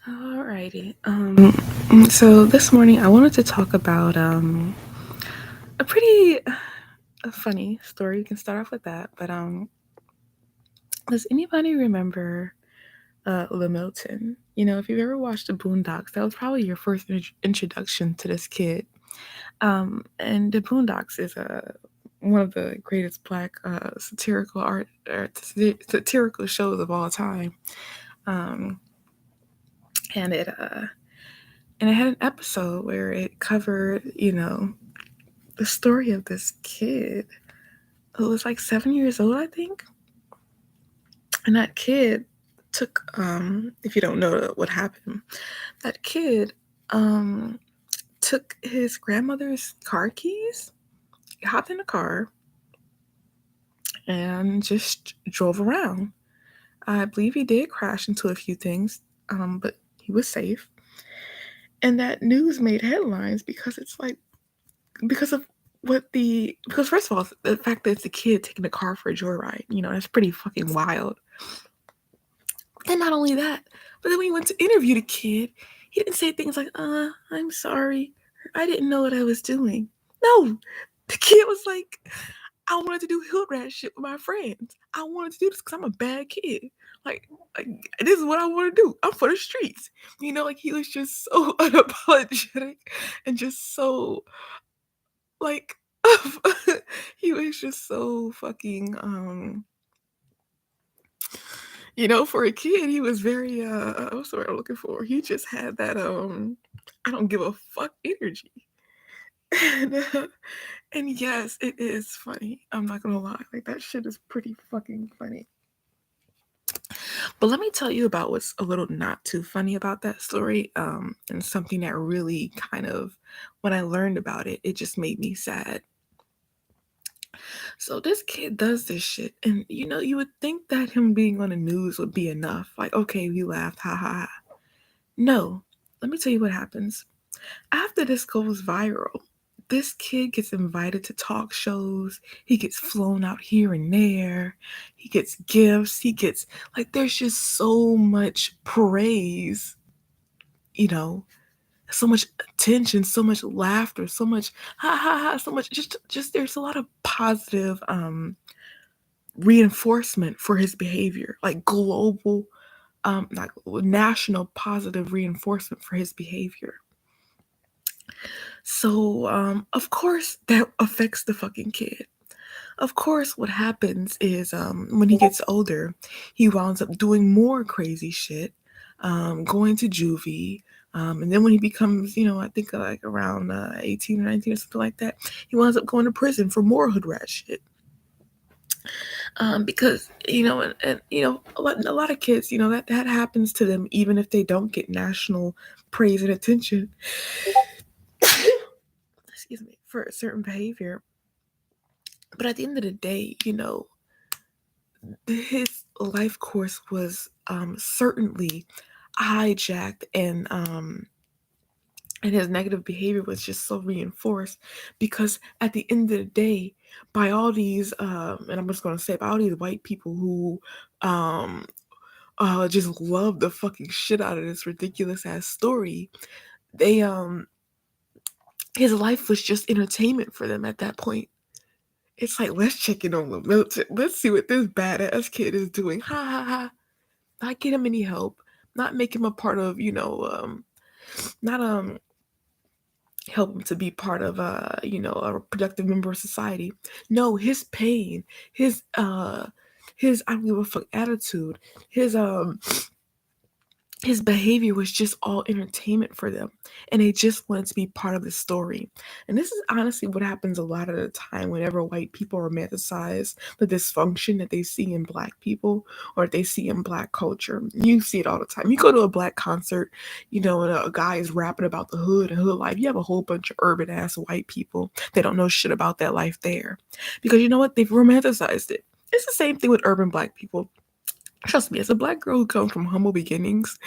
Alrighty. So this morning I wanted to talk about a pretty funny story. We can start off with that. But does anybody remember LaMilton? If you've ever watched the Boondocks, that was probably your first introduction to this kid. And the Boondocks is one of the greatest black satirical shows of all time. Um, and it had an episode where it covered, the story of this kid who was like 7 years old, I think. And that kid took, if you don't know what happened, that kid took his grandmother's car keys, hopped in the car, and just drove around. I believe he did crash into a few things, but he was safe. And that news made headlines because it's like, because of because first of all, the fact that it's a kid taking the car for a joyride, that's pretty fucking wild. And not only that, but then when he went to interview the kid, he didn't say things like, I'm sorry, I didn't know what I was doing. No, the kid was like, I wanted to do hood rat shit with my friends. I wanted to do this because I'm a bad kid. Like, this is what I want to do. I'm for the streets. Like he was just so unapologetic and just so like he was just so fucking for a kid, he was very what's the word I'm looking for? He just had that I don't give a fuck energy. And yes, it is funny. I'm not gonna lie. Like that shit is pretty fucking funny. But let me tell you about what's a little not too funny about that story. And something that really kind of, when I learned about it, it just made me sad. So this kid does this shit, and you would think that him being on the news would be enough. Like, okay, we laughed, ha ha ha. No, let me tell you what happens. After this goes viral, this kid gets invited to talk shows. He gets flown out here and there. He gets gifts. He gets, like, there's just so much praise, you know, so much attention, so much laughter, so much ha ha ha, so much just there's a lot of positive reinforcement for his behavior, like global not national positive reinforcement for his behavior. So of course that affects the fucking kid. Of course what happens is when he gets older, he winds up doing more crazy shit, going to juvie. And then when he becomes, I think like around 18 or 19 or something like that, he winds up going to prison for more hood rat shit. Because a lot of kids, that happens to them even if they don't get national praise and attention. Excuse me, for a certain behavior. But at the end of the day, his life course was certainly hijacked, and his negative behavior was just so reinforced because at the end of the day, by all these and I'm just going to say by all these white people who just love the fucking shit out of this ridiculous ass story, they his life was just entertainment for them at that point. It's like, let's check in on LaMilton. Let's see what this badass kid is doing. Ha ha ha. Not get him any help. Not make him a part of, not help him to be part of a productive member of society. No, his pain, his I don't give a fuck attitude, his behavior was just all entertainment for them, and they just wanted to be part of the story. And this is honestly what happens a lot of the time whenever white people romanticize the dysfunction that they see in black people or they see in black culture. You see it all the time. You go to a black concert, and a guy is rapping about the hood and hood life. You have a whole bunch of urban ass white people that don't know shit about that life there, because you know what, they've romanticized it. It's the same thing with urban black people. Trust me, as a black girl who comes from humble beginnings,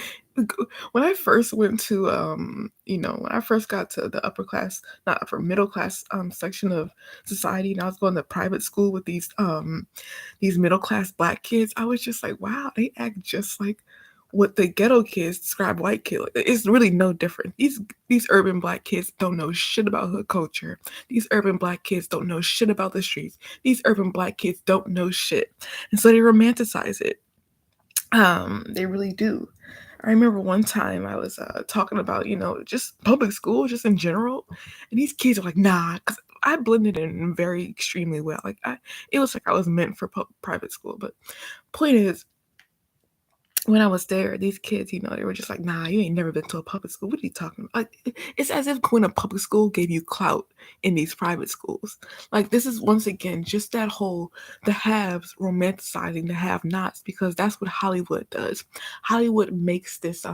when I first went to, when I first got to the upper class, not upper, middle class section of society, and I was going to private school with these middle class black kids, I was just like, wow, they act just like what the ghetto kids describe white kids. It's really no different. These urban black kids don't know shit about hood culture. These urban black kids don't know shit about the streets. These urban black kids don't know shit, and so they romanticize it. They really do. I remember one time I was talking about, just public school, just in general, and these kids are like, nah, because I blended in very extremely well. It was like I was meant for private school. But point is, when I was there, these kids, they were just like, nah, you ain't never been to a public school. What are you talking about? Like, it's as if going to public school gave you clout in these private schools. Like, this is once again just that whole the haves romanticizing the have-nots, because that's what Hollywood does. Hollywood makes this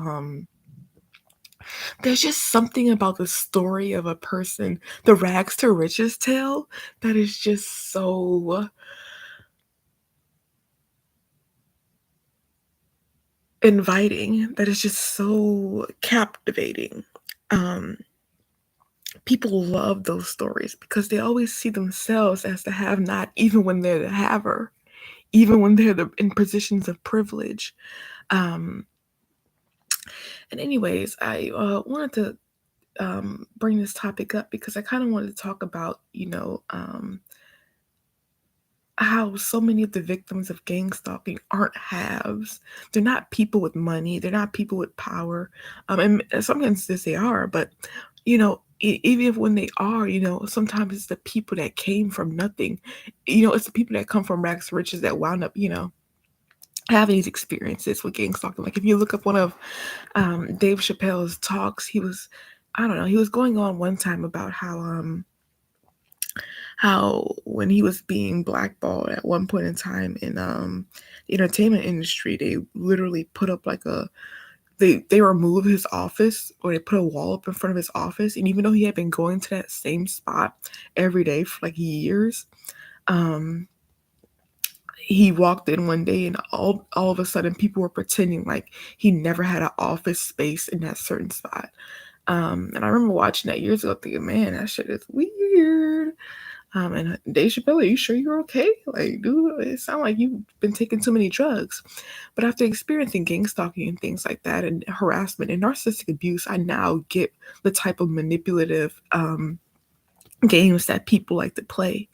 there's just something about the story of a person, the rags to riches tale, that is just so inviting, that is just so captivating. Um, People love those stories because they always see themselves as the have not, even when they're the haver, even when they're in positions of privilege. Um, and, anyways, I wanted to bring this topic up because I kind of wanted to talk about, how so many of the victims of gang stalking aren't haves. They're not people with money. They're not people with power. And some instances they are, but even if when they are, sometimes it's the people that came from nothing. It's the people that come from rags to riches that wound up, having these experiences with gang stalking. Like if you look up one of Dave Chappelle's talks, I don't know, he was going on one time about how when he was being blackballed at one point in time in the entertainment industry, they literally put up like they removed his office, or they put a wall up in front of his office, and even though he had been going to that same spot every day for like years, um he walked in one day and all of a sudden people were pretending like he never had an office space in that certain spot. And I remember watching that years ago thinking, man, that shit is weird. And Dave Chappelle, are you sure you're okay? Like, dude, it sounds like you've been taking too many drugs. But after experiencing gang stalking and things like that, and harassment and narcissistic abuse, I now get the type of manipulative games that people like to play.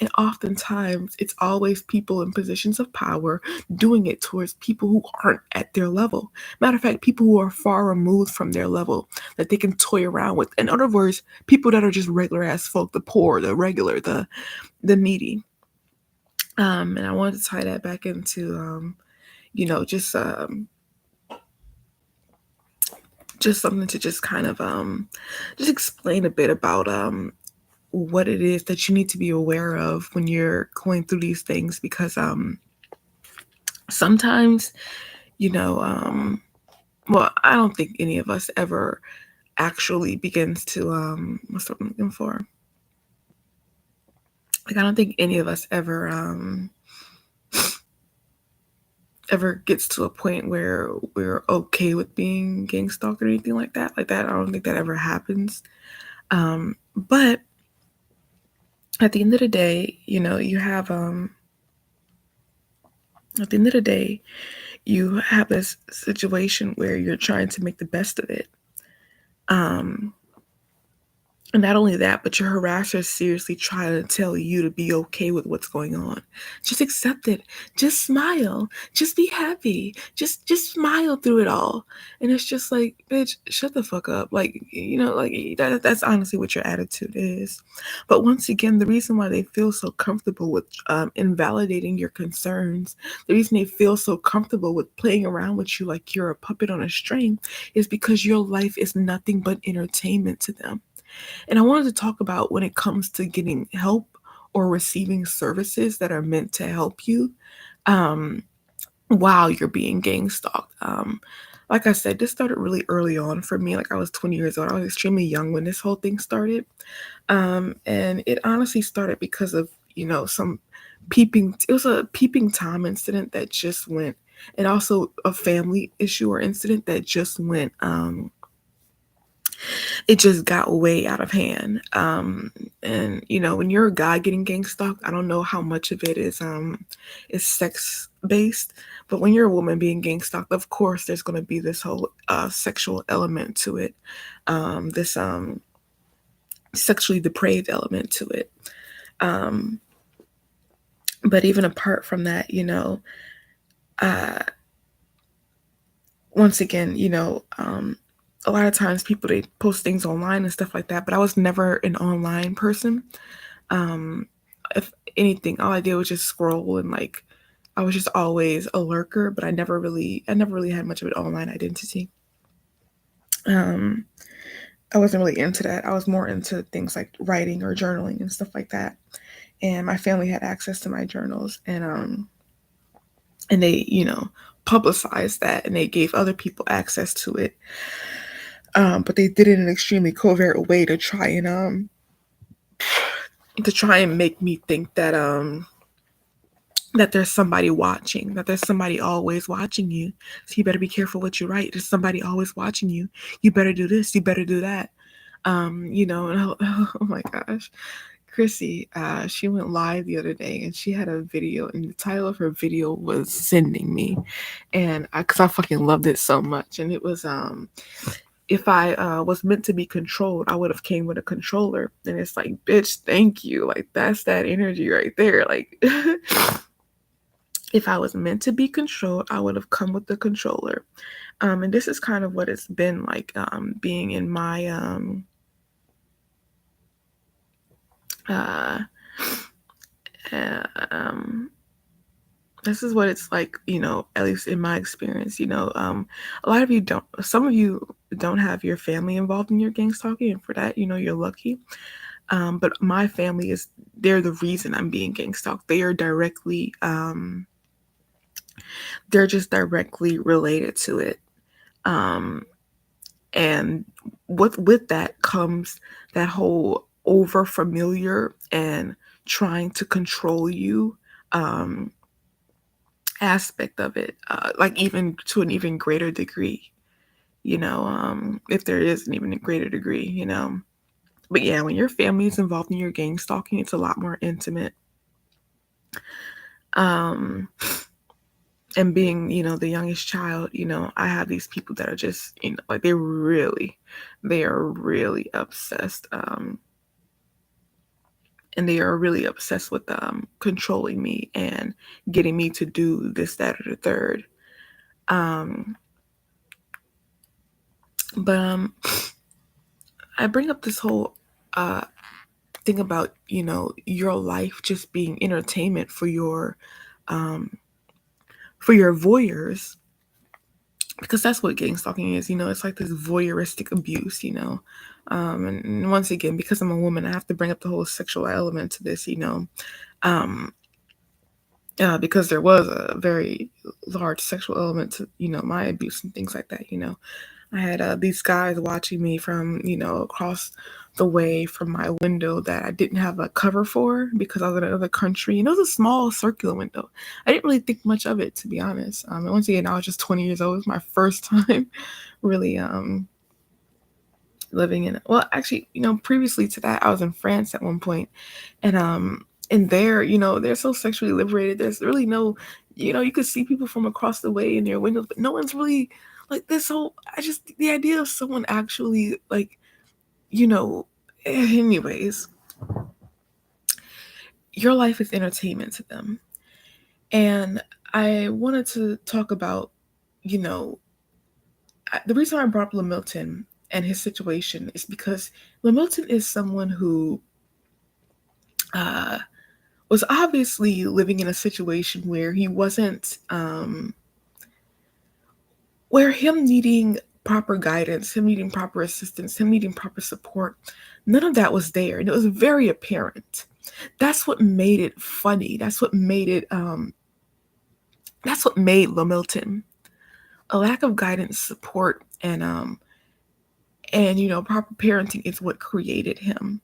And oftentimes, it's always people in positions of power doing it towards people who aren't at their level. Matter of fact, people who are far removed from their level that they can toy around with. In other words, people that are just regular ass folk, the poor, the regular, the needy. And I wanted to tie that back into, just something to just kind of just explain a bit about what it is that you need to be aware of when you're going through these things, because sometimes, well, I don't think any of us ever actually begins to what's what I'm looking for. Like, I don't think any of us ever gets to a point where we're okay with being gang stalked or anything like that. Like that, I don't think that ever happens. But at the end of the day, you have at the end of the day, you have this situation where you're trying to make the best of it. And not only that, but your harassers seriously try to tell you to be okay with what's going on. Just accept it. Just smile. Just be happy. Just smile through it all. And it's just like, bitch, shut the fuck up. Like, that's honestly what your attitude is. But once again, the reason why they feel so comfortable with invalidating your concerns, the reason they feel so comfortable with playing around with you like you're a puppet on a string, is because your life is nothing but entertainment to them. And I wanted to talk about when it comes to getting help or receiving services that are meant to help you while you're being gang stalked. Like I said, this started really early on for me. Like I was 20 years old. I was extremely young when this whole thing started. And it honestly started because of, it was a peeping Tom incident that just went, and also a family issue or incident that just went, it just got way out of hand. And when you're a guy getting gang stalked, I don't know how much of it is sex based, but when you're a woman being gang stalked, of course there's going to be this whole sexual element to it, this sexually depraved element to it. But even apart from that, once again, a lot of times people, they post things online and stuff like that, but I was never an online person. If anything, all I did was just scroll, and like I was just always a lurker, but I never really had much of an online identity. I wasn't really into that. I was more into things like writing or journaling and stuff like that. And my family had access to my journals, and they, publicized that, and they gave other people access to it. But they did it in an extremely covert way to try and make me think that that there's somebody watching, that there's somebody always watching you. So you better be careful what you write. There's somebody always watching you. You better do this. You better do that. And oh my gosh. Chrissy, she went live the other day, and she had a video, and the title of her video was "Sending Me," and because I fucking loved it so much, and it was if I was meant to be controlled, I would have came with a controller, and it's like, bitch, thank you, like that's that energy right there, like. If I was meant to be controlled, I would have come with the controller, and this is kind of what it's been like being in my this is what it's like, at least in my experience. A lot of you don't, some of you don't have your family involved in your gang stalking, and for that, you're lucky. But my family they're the reason I'm being gang stalked. They are directly, they're just directly related to it. And with that comes that whole over familiar and trying to control you aspect of it, like even to an even greater degree, if there is an even greater degree, But yeah, when your family is involved in your gang stalking, it's a lot more intimate. And being, the youngest child, I have these people that are just, like they are really obsessed. And they are really obsessed with controlling me and getting me to do this, that, or the third. But I bring up this whole thing about, your life just being entertainment for your voyeurs, because that's what gang stalking is. It's like this voyeuristic abuse. And once again, because I'm a woman, I have to bring up the whole sexual element to this. Because there was a very large sexual element to my abuse and things like that. I had these guys watching me from across the way from my window that I didn't have a cover for because I was in another country. And it was a small circular window. I didn't really think much of it, to be honest. And once again, I was just 20 years old. It was my first time really living in it. Well, actually, previously to that, I was in France at one point, and there, they're so sexually liberated. There's really no, you could see people from across the way in their windows, but no one's really like this whole. The idea of someone actually like, anyways, your life is entertainment to them, and I wanted to talk about, the reason I brought up LaMilton and his situation is because LaMilton is someone who was obviously living in a situation where he wasn't, where him needing proper guidance, him needing proper assistance, him needing proper support, none of that was there. And it was very apparent. That's what made it funny. That's what made LaMilton. A lack of guidance, support, and proper parenting is what created him.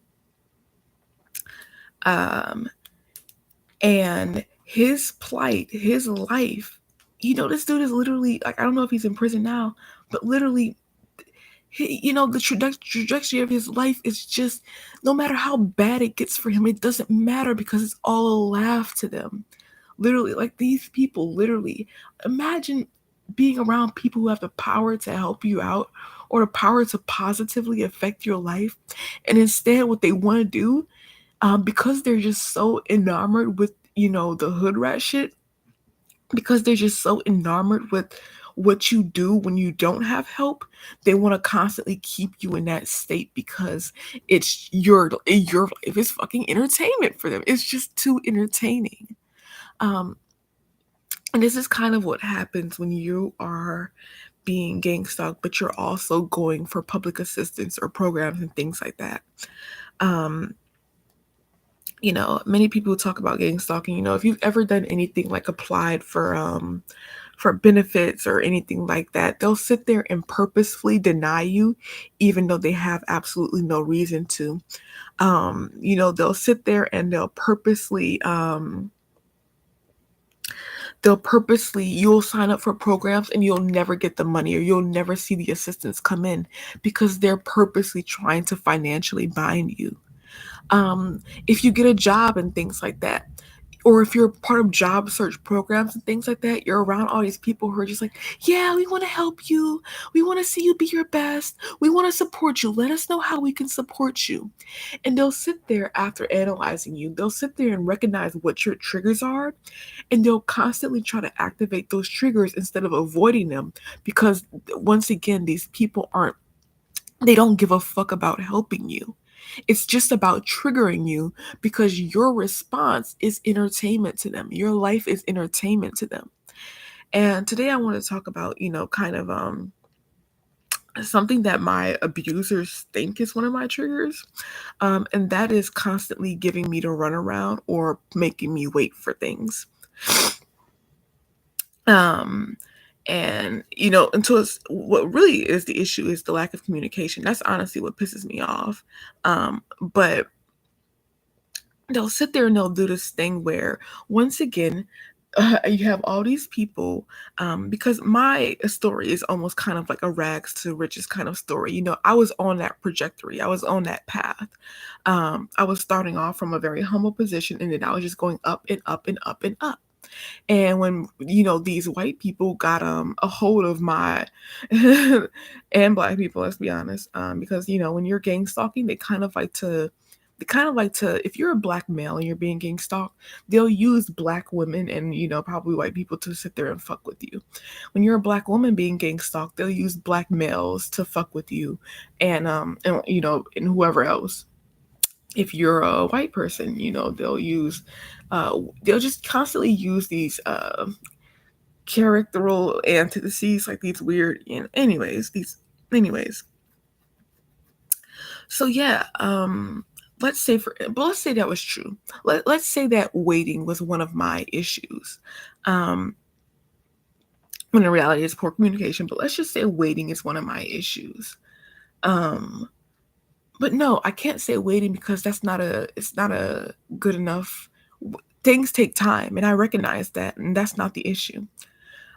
And his plight, his life, this dude is literally, like, I don't know if he's in prison now, but literally, the trajectory of his life is just, no matter how bad it gets for him, it doesn't matter because it's all a laugh to them. Literally, like these people, literally, imagine being around people who have the power to help you out or the power to positively affect your life. And instead, what they want to do, because they're just so enamored with, the hood rat shit, because they're just so enamored with what you do when you don't have help, they want to constantly keep you in that state because it's your life is fucking entertainment for them. It's just too entertaining. Um, and this is kind of what happens when you are being gang stalked, but you're also going for public assistance or programs and things like that. Um, many people talk about gang stalking. If you've ever done anything like applied for benefits or anything like that, they'll sit there and purposefully deny you, even though they have absolutely no reason to. They'll sit there and they'll purposely you'll sign up for programs and you'll never get the money or you'll never see the assistance come in because they're purposely trying to financially bind you. If you get a job and things like that, or if you're part of job search programs and things like that, you're around all these people who are just like, yeah, we want to help you. We want to see you be your best. We want to support you. Let us know how we can support you. And they'll sit there after analyzing you. They'll sit there and recognize what your triggers are. And they'll constantly try to activate those triggers instead of avoiding them. Because once again, these people they don't give a fuck about helping you. It's just about triggering you because your response is entertainment to them. Your life is entertainment to them. And today I want to talk about, kind of something that my abusers think is one of my triggers. And that is constantly giving me the runaround or making me wait for things. And until what really is the issue is the lack of communication. That's honestly what pisses me off. But they'll sit there and they'll do this thing where once again you have all these people, because my story is almost kind of like a rags to riches kind of story. I was on that trajectory, I was on that path. I was starting off from a very humble position and then I was just going up and up and up and up. And when these white people got a hold of my and black people, let's be honest, because when you're gang stalking, they kind of like to, if you're a black male and you're being gang stalked, they'll use black women and probably white people to sit there and fuck with you. When you're a black woman being gang stalked, they'll use black males to fuck with you, and whoever else. If you're a white person, they'll just constantly use these characteral antitheses, like these weird, anyways. So yeah, let's say that was true. Let's say that waiting was one of my issues. When in reality it's poor communication, but let's just say waiting is one of my issues. But no, I can't say waiting because it's not a good enough. Things take time, and I recognize that, and that's not the issue.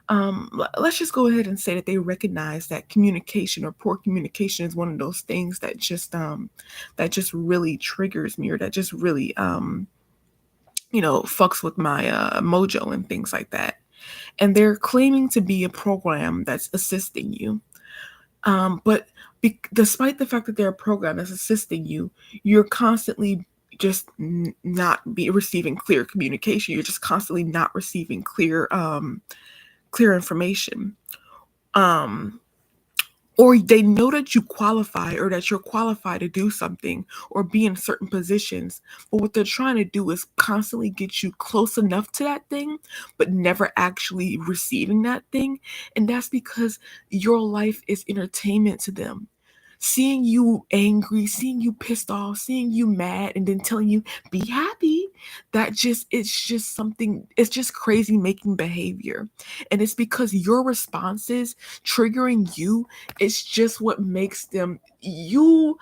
Let's just go ahead and say that they recognize that communication or poor communication is one of those things that just really triggers me, or that just really fucks with my mojo and things like that. And they're claiming to be a program that's assisting you. But despite the fact that they're a program that's assisting you, you're constantly just not be receiving clear communication. You're just constantly not receiving clear information. Or they know that you qualify or that you're qualified to do something or be in certain positions. But what they're trying to do is constantly get you close enough to that thing, but never actually receiving that thing. And that's because your life is entertainment to them. Seeing you angry, seeing you pissed off, seeing you mad, and then telling you, be happy, it's just crazy making behavior. And it's because your responses triggering you, it's just what makes them you.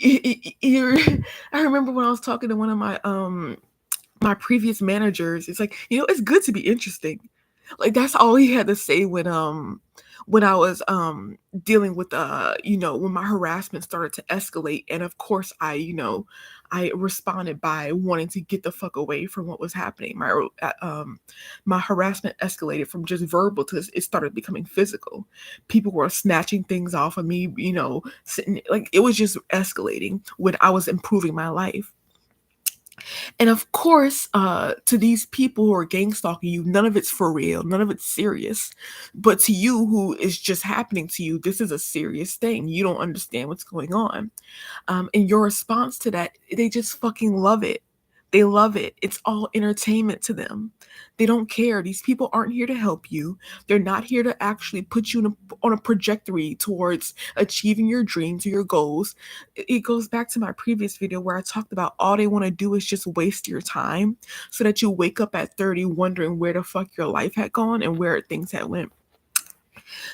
I remember when I was talking to one of my previous managers, it's like, it's good to be interesting. Like that's all he had to say when I was dealing with when my harassment started to escalate, and of course I responded by wanting to get the fuck away from what was happening. My harassment escalated from just verbal to it started becoming physical. People were snatching things off of me, sitting like it was just escalating when I was improving my life. And of course, to these people who are gang stalking you, none of it's for real, none of it's serious. But to you, who is just happening to you, this is a serious thing. You don't understand what's going on. And your response to that, they just fucking love it. They love it. It's all entertainment to them. They don't care. These people aren't here to help you. They're not here to actually put you on a trajectory towards achieving your dreams or your goals. It goes back to my previous video where I talked about all they want to do is just waste your time so that you wake up at 30 wondering where the fuck your life had gone and where things had went.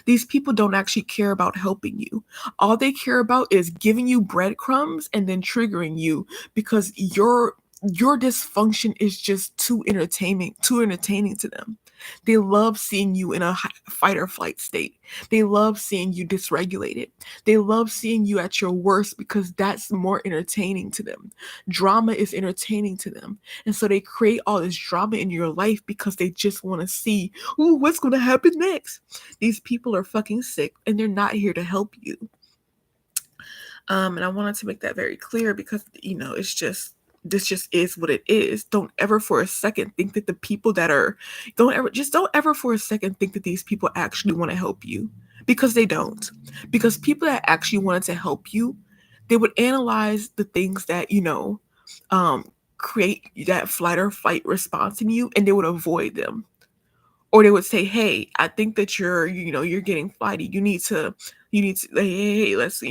These people don't actually care about helping you. All they care about is giving you breadcrumbs and then triggering you because your dysfunction is just too entertaining to them. They love seeing you in a fight or flight state. They love seeing you dysregulated. They love seeing you at your worst because that's more entertaining to them. Drama is entertaining to them. And so they create all this drama in your life because they just want to see, ooh, what's going to happen next? These people are fucking sick and they're not here to help you. And I wanted to make that very clear because, this just is what it is. Don't ever for a second think that the people that are, don't ever for a second think that these people actually want to help you, because they don't. Because people that actually wanted to help you, they would analyze the things that, create that flight or fight response in you, and they would avoid them. Or they would say, hey, I think that you're getting flighty. You need to, hey, let's,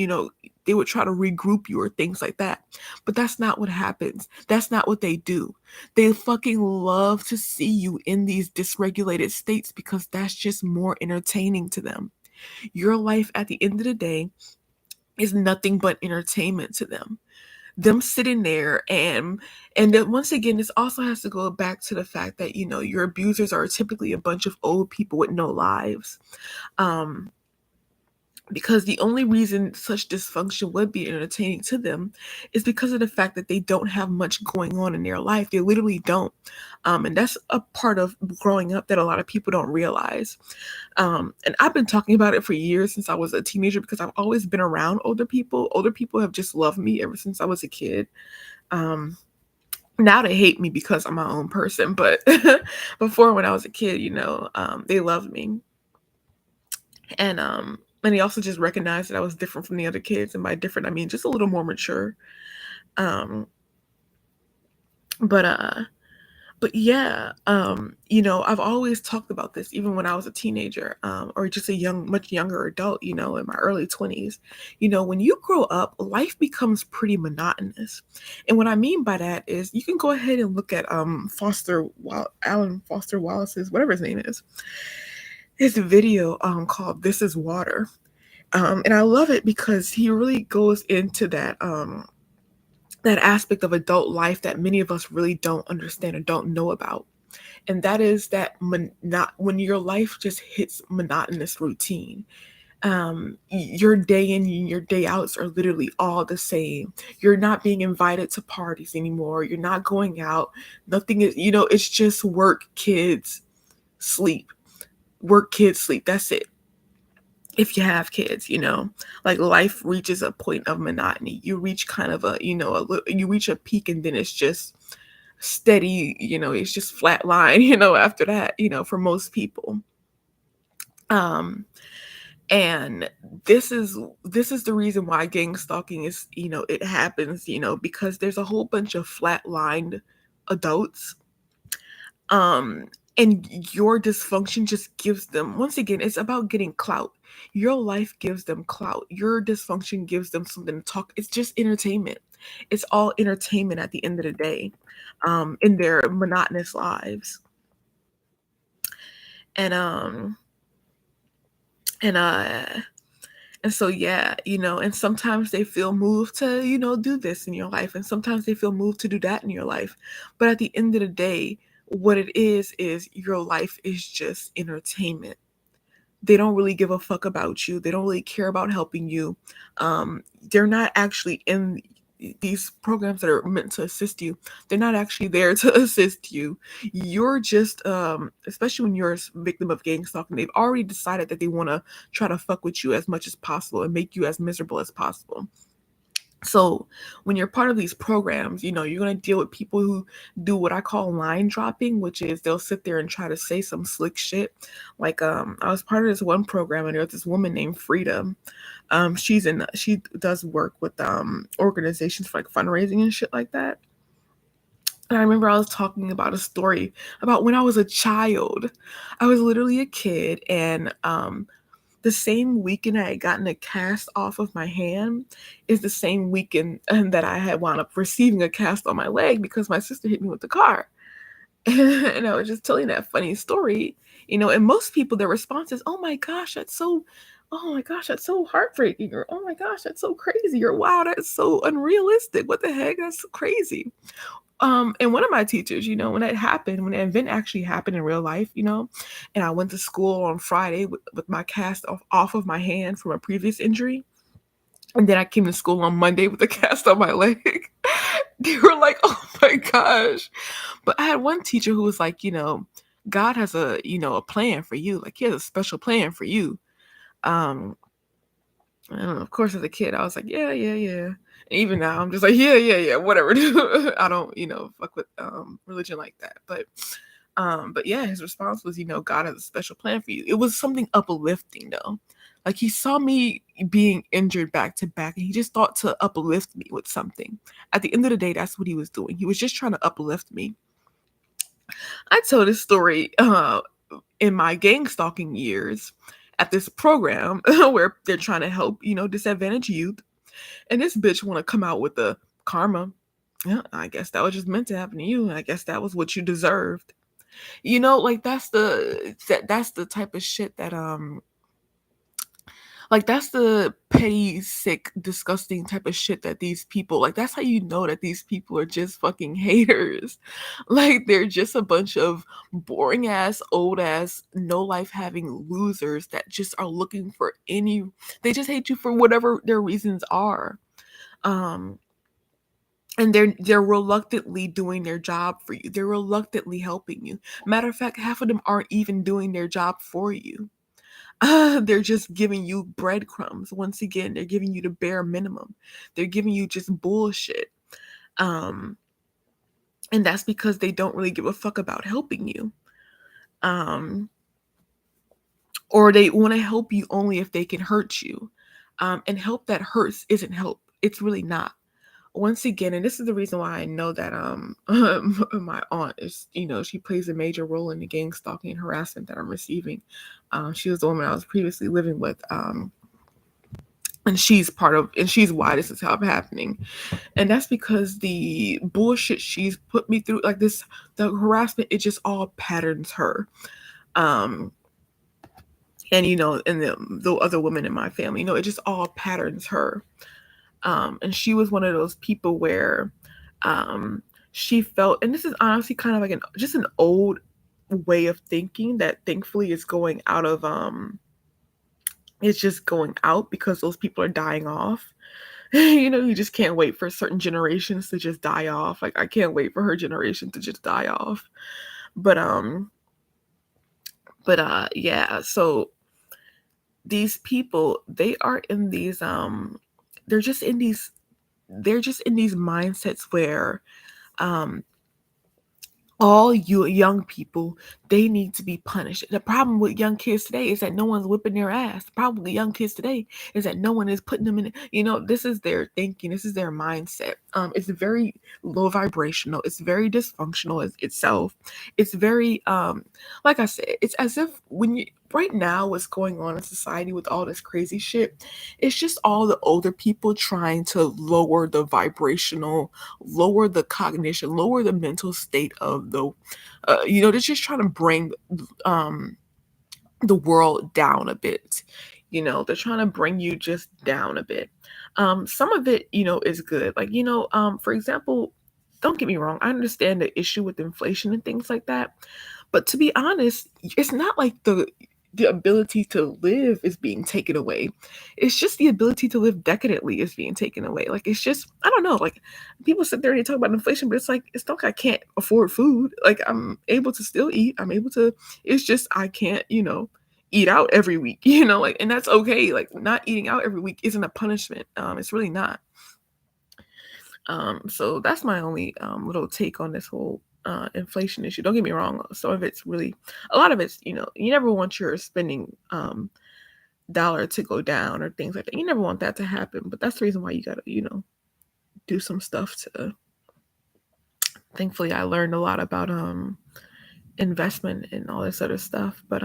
they would try to regroup you or things like that. But that's not what happens. That's not what they do. They fucking love to see you in these dysregulated states because that's just more entertaining to them. Your life at the end of the day is nothing but entertainment to them. Them sitting there and then once again, this also has to go back to the fact that your abusers are typically a bunch of old people with no lives. Because the only reason such dysfunction would be entertaining to them is because of the fact that they don't have much going on in their life. They literally don't. And that's a part of growing up that a lot of people don't realize. And I've been talking about it for years, since I was a teenager, because I've always been around older people. Older people have just loved me ever since I was a kid. Now they hate me because I'm my own person. But before, when I was a kid, they loved me. And he also just recognized that I was different from the other kids. And by different, I mean just a little more mature. Um, but yeah, I've always talked about this, even when I was a teenager, or just much younger adult, in my early 20s. When you grow up, life becomes pretty monotonous. And what I mean by that is you can go ahead and look at Alan Foster Wallace's, whatever his name is, his video called "This Is Water." And I love it because he really goes into that aspect of adult life that many of us really don't understand or don't know about. And that is that when your life just hits monotonous routine. Your day in and your day outs are literally all the same. You're not being invited to parties anymore. You're not going out. Nothing is, it's just work, kids, sleep. Work, kids, sleep. That's it. If you have kids, like life reaches a point of monotony. You reach kind of you reach a peak, and then it's just steady, it's just flat line, after that, for most people. And this is the reason why gang stalking is, it happens, because there's a whole bunch of flatlined adults. And your dysfunction just gives them, once again, it's about getting clout. Your life gives them clout. Your dysfunction gives them something to talk. It's just entertainment. It's all entertainment at the end of the day, in their monotonous lives. And and uh and so yeah, and sometimes they feel moved to, do this in your life, and sometimes they feel moved to do that in your life. But at the end of the day, what it is your life is just entertainment. they don't really give a fuck about you. They don't really care about helping you. They're not actually in these programs that are meant to assist you. They're not actually there to assist you. You're just, especially when you're a victim of gang stalking, they've already decided that they want to try to fuck with you as much as possible and make you as miserable as possible. So when you're part of these programs, you're going to deal with people who do what I call line dropping, which is they'll sit there and try to say some slick shit. Like, I was part of this one program, and there was this woman named Frida. She does work with organizations for like fundraising and shit like that. And I remember I was talking about a story about when I was a child. I was literally a kid, and the same weekend I had gotten a cast off of my hand is the same weekend that I had wound up receiving a cast on my leg because my sister hit me with the car. And I was just telling that funny story, and most people, their response is, oh my gosh, that's so heartbreaking, or oh my gosh, that's so crazy, or wow, that's so unrealistic. What the heck? That's so crazy. And one of my teachers, when that happened, when the event actually happened in real life, and I went to school on Friday with my cast off of my hand from a previous injury, and then I came to school on Monday with a cast on my leg. They were like, "Oh my gosh!" But I had one teacher who was like, God has a plan for you. Like, He has a special plan for you. Um, I don't know. Of course, as a kid, I was like, yeah, yeah, yeah. And even now, I'm just like, yeah, yeah, yeah, whatever. I don't, fuck with religion like that. But yeah, his response was, God has a special plan for you. It was something uplifting though. Like, he saw me being injured back to back, and he just thought to uplift me with something. At the end of the day, that's what he was doing. He was just trying to uplift me. I told this story in my gang stalking years at this program where they're trying to help, disadvantaged youth. And this bitch want to come out with the karma. Yeah, I guess that was just meant to happen to you. I guess that was what you deserved. Like that's the type of shit that like that's the petty, sick, disgusting type of shit that these people, like, that's how you know that these people are just fucking haters. Like, they're just a bunch of boring ass, old ass, no life having losers that just are looking for they just hate you for whatever their reasons are. Um and they're reluctantly doing their job for you. They're reluctantly helping you. Matter of fact, half of them aren't even doing their job for you. They're just giving you breadcrumbs. Once again, they're giving you the bare minimum. They're giving you just bullshit. Um, and that's because they don't really give a fuck about helping you. Or they want to help you only if they can hurt you. And help that hurts isn't help. It's really not. Once again, and this is the reason why I know that my aunt is, she plays a major role in the gang stalking and harassment that I'm receiving. She was the woman I was previously living with, and she's why this is happening. And that's because the bullshit she's put me through, like this, the harassment, it just all patterns her. And and the other women in my family, it just all patterns her. And she was one of those people where she felt, and this is honestly kind of like just an old way of thinking that thankfully is going out of it's just going out because those people are dying off. You just can't wait for certain generations to just die off. Like, I can't wait for her generation to just die off. But yeah, so these people, they are in these they're just in these mindsets where all you young people, they need to be punished. The problem with young kids today is that no one's whipping their ass. The problem with young kids today is that no one is putting them in, this is their thinking, this is their mindset. It's very low vibrational, it's very dysfunctional itself. It's very like I said, it's as if right now what's going on in society with all this crazy shit, it's just all the older people trying to lower the vibrational, lower the cognition, lower the mental state of the they're just trying to bring the world down a bit. They're trying to bring you just down a bit. Some of it, is good. Like, for example, don't get me wrong, I understand the issue with inflation and things like that. But to be honest, it's not like the ability to live is being taken away. It's just the ability to live decadently is being taken away. Like, it's just, I don't know. Like, people sit there and they talk about inflation, but it's like, it's not like I can't afford food. Like, I'm able to still eat. I'm able to, it's just, I can't, eat out every week, like, and that's okay. Like, not eating out every week isn't a punishment. It's really not. So that's my only little take on this whole inflation issue. Don't get me wrong, some of it's really, a lot of it's, you never want your spending dollar to go down or things like that. You never want that to happen, but that's the reason why you gotta, do some stuff to. Thankfully, I learned a lot about investment and all this other stuff, but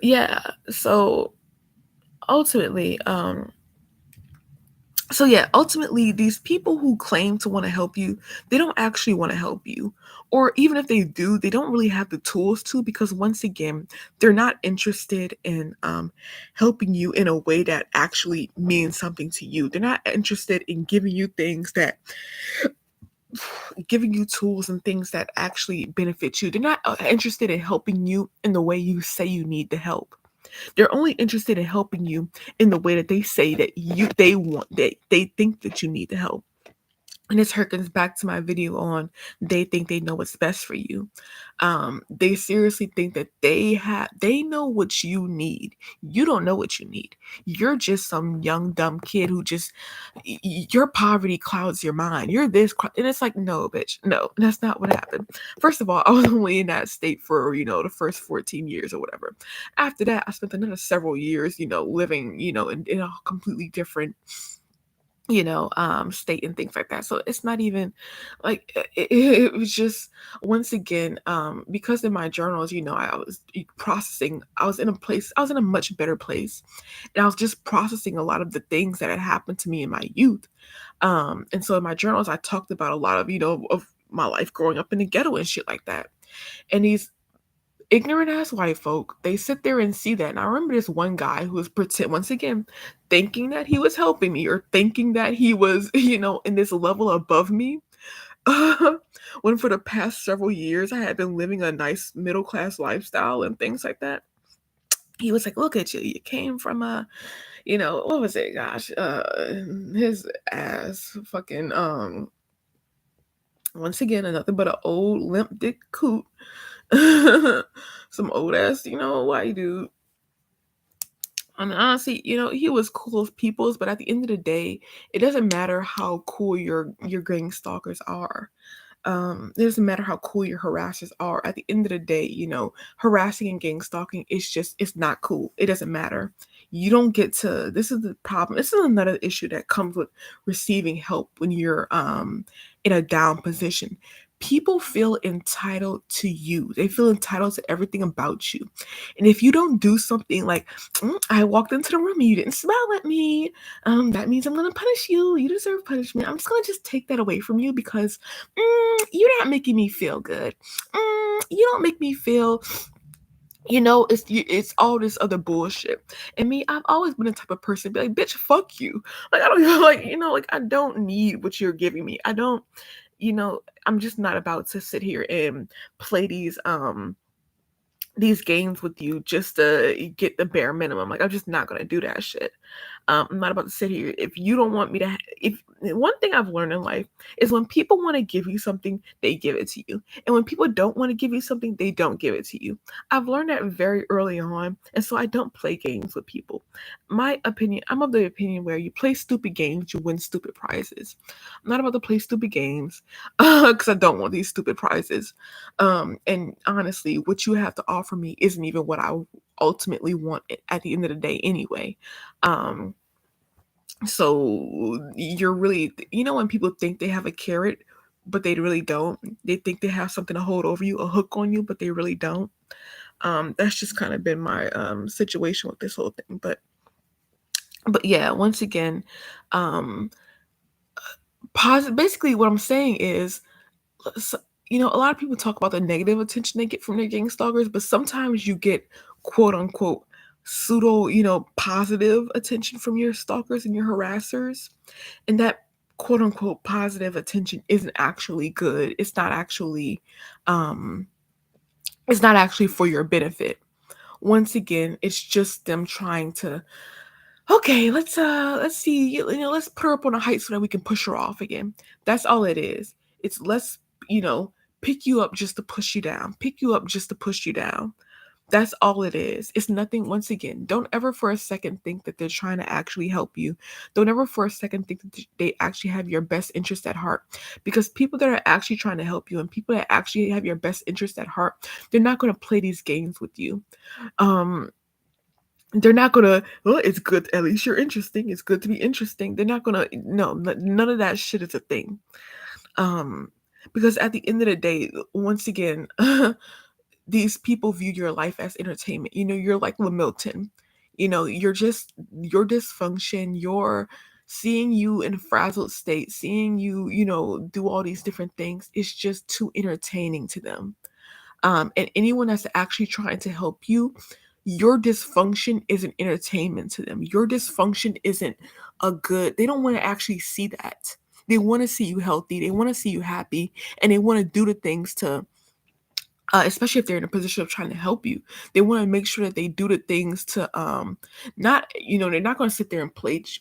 yeah. So ultimately, ultimately, these people who claim to want to help you, they don't actually want to help you. Or even if they do, they don't really have the tools to, because once again, they're not interested in helping you in a way that actually means something to you. They're not interested in giving you giving you tools and things that actually benefit you. They're not interested in helping you in the way you say you need the help. They're only interested in helping you in the way that they say that they think that you need the help. And this harkens back to my video on they think they know what's best for you. They seriously think that they know what you need. You don't know what you need. You're just some young dumb kid who just your poverty clouds your mind. You're this, and it's like, no, bitch, no, that's not what happened. First of all, I was only in that state for the first 14 years or whatever. After that, I spent another several years, living, in a completely different state and things like that. So it's not even like it was just, once again, because in my journals, I was processing. I was in a much better place, and I was just processing a lot of the things that had happened to me in my youth. And so in my journals, I talked about a lot of of my life growing up in the ghetto and shit like that. And these ignorant ass white folk, they sit there and see that. And I remember this one guy who was once again, thinking that he was helping me or thinking that he was, in this level above me. When for the past several years I had been living a nice middle class lifestyle and things like that. He was like, look at you. You came from what was it? Gosh, his ass fucking once again, nothing but an old limp dick coot. Some old ass, white dude. I mean, honestly, he was cool with peoples, but at the end of the day, it doesn't matter how cool your gang stalkers are. It doesn't matter how cool your harassers are. At the end of the day, harassing and gang stalking is just, it's not cool. It doesn't matter. You don't get to, this is the problem. This is another issue that comes with receiving help when you're in a down position. People feel entitled to you. They feel entitled to everything about you. And if you don't do something like, I walked into the room and you didn't smile at me, that means I'm gonna punish you. You deserve punishment. I'm just gonna take that away from you because you're not making me feel good. You don't make me feel, it's all this other bullshit. And me, I've always been the type of person be like, bitch, fuck you. Like, I don't like I don't need what you're giving me. I don't, I'm just not about to sit here and play these games with you just to get the bare minimum. Like, I'm just not gonna do that shit. I'm not about to sit here. If you don't want me to, if one thing I've learned in life is when people want to give you something, they give it to you. And when people don't want to give you something, they don't give it to you. I've learned that very early on. And so I don't play games with people. My opinion, I'm of the opinion where you play stupid games, you win stupid prizes. I'm not about to play stupid games because I don't want these stupid prizes. And honestly, what you have to offer me isn't even what I ultimately want at the end of the day anyway. So you're really, when people think they have a carrot, but they really don't. They think they have something to hold over you, a hook on you, but they really don't. That's just kind of been my situation with this whole thing. But yeah, once again, basically what I'm saying is, so, a lot of people talk about the negative attention they get from their gang stalkers, but sometimes you get quote unquote pseudo, positive attention from your stalkers and your harassers. And that quote unquote positive attention isn't actually good. It's not actually It's not actually for your benefit. Once again, it's just them trying to, okay, let's see, let's put her up on a height so that we can push her off again. That's all it is. It's let's, you know, pick you up just to push you down. Pick you up just to push you down. That's all it is. It's nothing. Once again, don't ever for a second think that they're trying to actually help you. Don't ever for a second think that they actually have your best interest at heart. Because people that are actually trying to help you and people that actually have your best interest at heart, they're not going to play these games with you. Um, they're not gonna, well, it's good, at least you're interesting. It's good to be interesting. They're not gonna, no, none of that shit is a thing. Um, because at the end of the day, once again, these people view your life as entertainment. You're like LaMilton. You're just your dysfunction, your seeing you in a frazzled state, seeing you, do all these different things is just too entertaining to them. And anyone that's actually trying to help you, your dysfunction isn't entertainment to them. Your dysfunction isn't they don't want to actually see that. They want to see you healthy, they want to see you happy, and they want to do the things to, especially if they're in a position of trying to help you, they want to make sure that they do the things to, not, they're not going to sit there and plate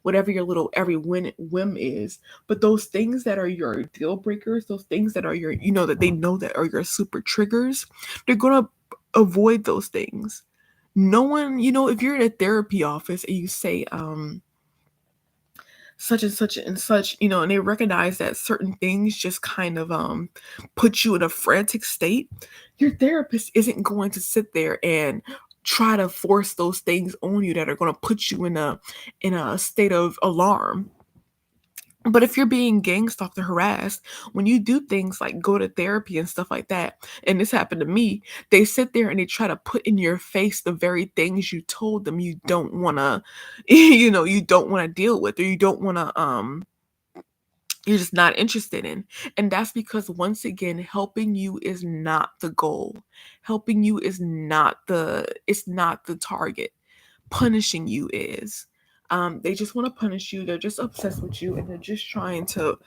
whatever your little every whim is, but those things that are your deal breakers, those things that are your, that they know that are your super triggers, they're going to avoid those things. No one, if you're in a therapy office and you say, such and such, and they recognize that certain things just kind of put you in a frantic state, your therapist isn't going to sit there and try to force those things on you that are going to put you in a state of alarm. But if you're being gang stalked or harassed, when you do things like go to therapy and stuff like that, and this happened to me, they sit there and they try to put in your face the very things you told them you don't want to, you don't want to deal with, or you don't want to, you're just not interested in. And that's because, once again, helping you is not the goal. Helping you is not it's not the target. Punishing you is. They just want to punish you. They're just obsessed with you, and they're just trying to,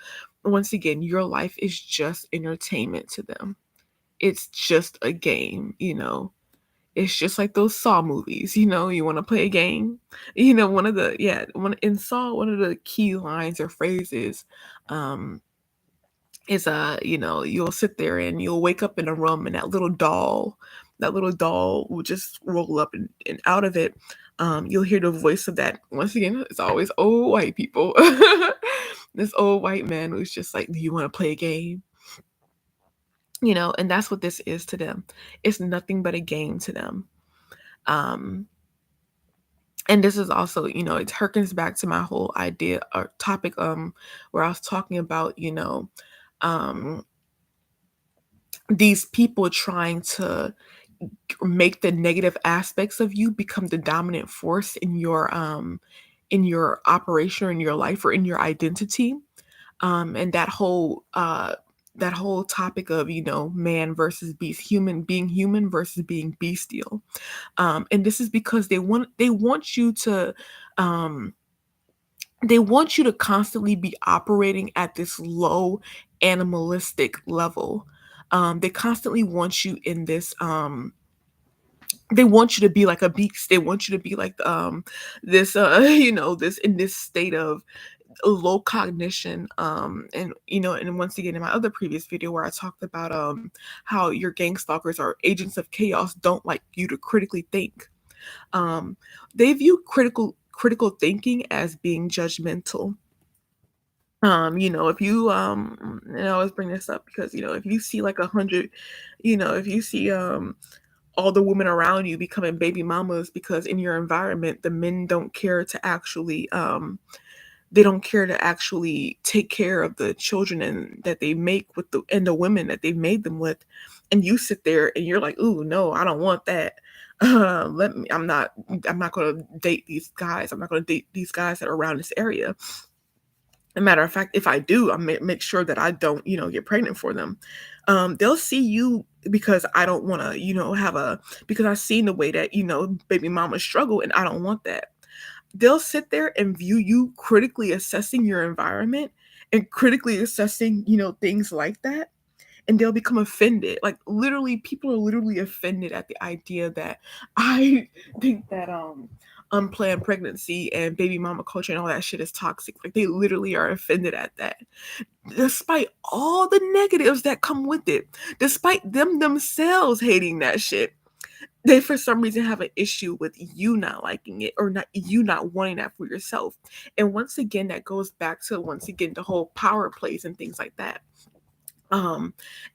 once again, your life is just entertainment to them. It's just a game. It's just like those Saw movies, you want to play a game. In Saw, one of the key lines or phrases, um, is, you'll sit there and you'll wake up in a room, and that little doll will just roll up, and out of it, you'll hear the voice of that. Once again, it's always old white people. This old white man who's just like, do you want to play a game? And that's what this is to them. It's nothing but a game to them. Um, and this is also, it harkens back to my whole idea or topic, where I was talking about, um, these people trying to make the negative aspects of you become the dominant force in your operation or in your life or in your identity. And that whole topic of, man versus beast, being human versus being bestial. And this is because um they want you to constantly be operating at this low animalistic level. They constantly want you in this, they want you to be like a beast. They want you to be like, this, this, in this state of low cognition. And once again, in my other previous video where I talked about, how your gang stalkers or agents of chaos don't like you to critically think. um they view critical thinking as being judgmental. If you, and I always bring this up because, if you see like 100, if you see, all the women around you becoming baby mamas because in your environment the men don't care to actually, they don't care to actually take care of the children and that they make with the women that they've made them with, and you sit there and you're like, ooh, no, I don't want that. I'm not going to date these guys. I'm not going to date these guys that are around this area. A matter of fact, if I do, I make sure that I don't, get pregnant for them. They'll see you because I don't want to, because I've seen the way that, baby mamas struggle, and I don't want that. They'll sit there and view you critically assessing your environment and critically assessing, things like that. and they'll become offended. Like literally, people are literally offended at the idea that I think that unplanned pregnancy and baby mama culture and all that shit is toxic. Like they literally are offended at that. Despite all the negatives that come with it, despite them themselves hating that shit, they for some reason have an issue with you not liking it or not you not wanting that for yourself. And once again, that goes back to the whole power plays and things like that.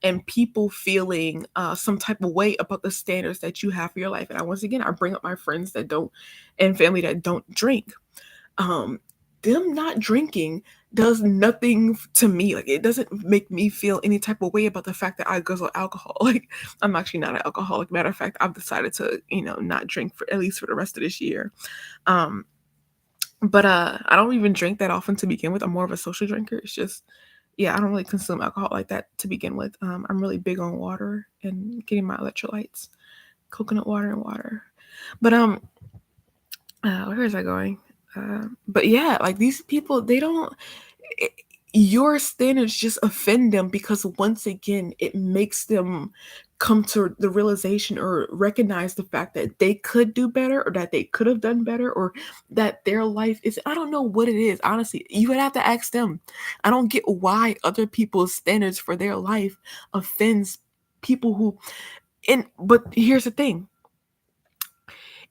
And people feeling some type of way about the standards that you have for your life. And once again, I bring up my friends that don't and family that don't drink. Them not drinking does nothing to me. Like it doesn't make me feel any type of way about the fact that I guzzle alcohol. Like I'm actually not an alcoholic. Matter of fact, I've decided to, not drink for at least for the rest of this year. But I don't even drink that often to begin with. I'm more of a social drinker. It's just, yeah, I don't really consume alcohol like that to begin with. I'm really big on water and getting my electrolytes, coconut water and water. But where is I going? But yeah, like these people, they don't. Your standards just offend them because once again, it makes them come to the realization or recognize the fact that they could do better or that they could have done better or that their life is, I don't know what it is. Honestly, you would have to ask them. I don't get why other people's standards for their life offends people but here's the thing.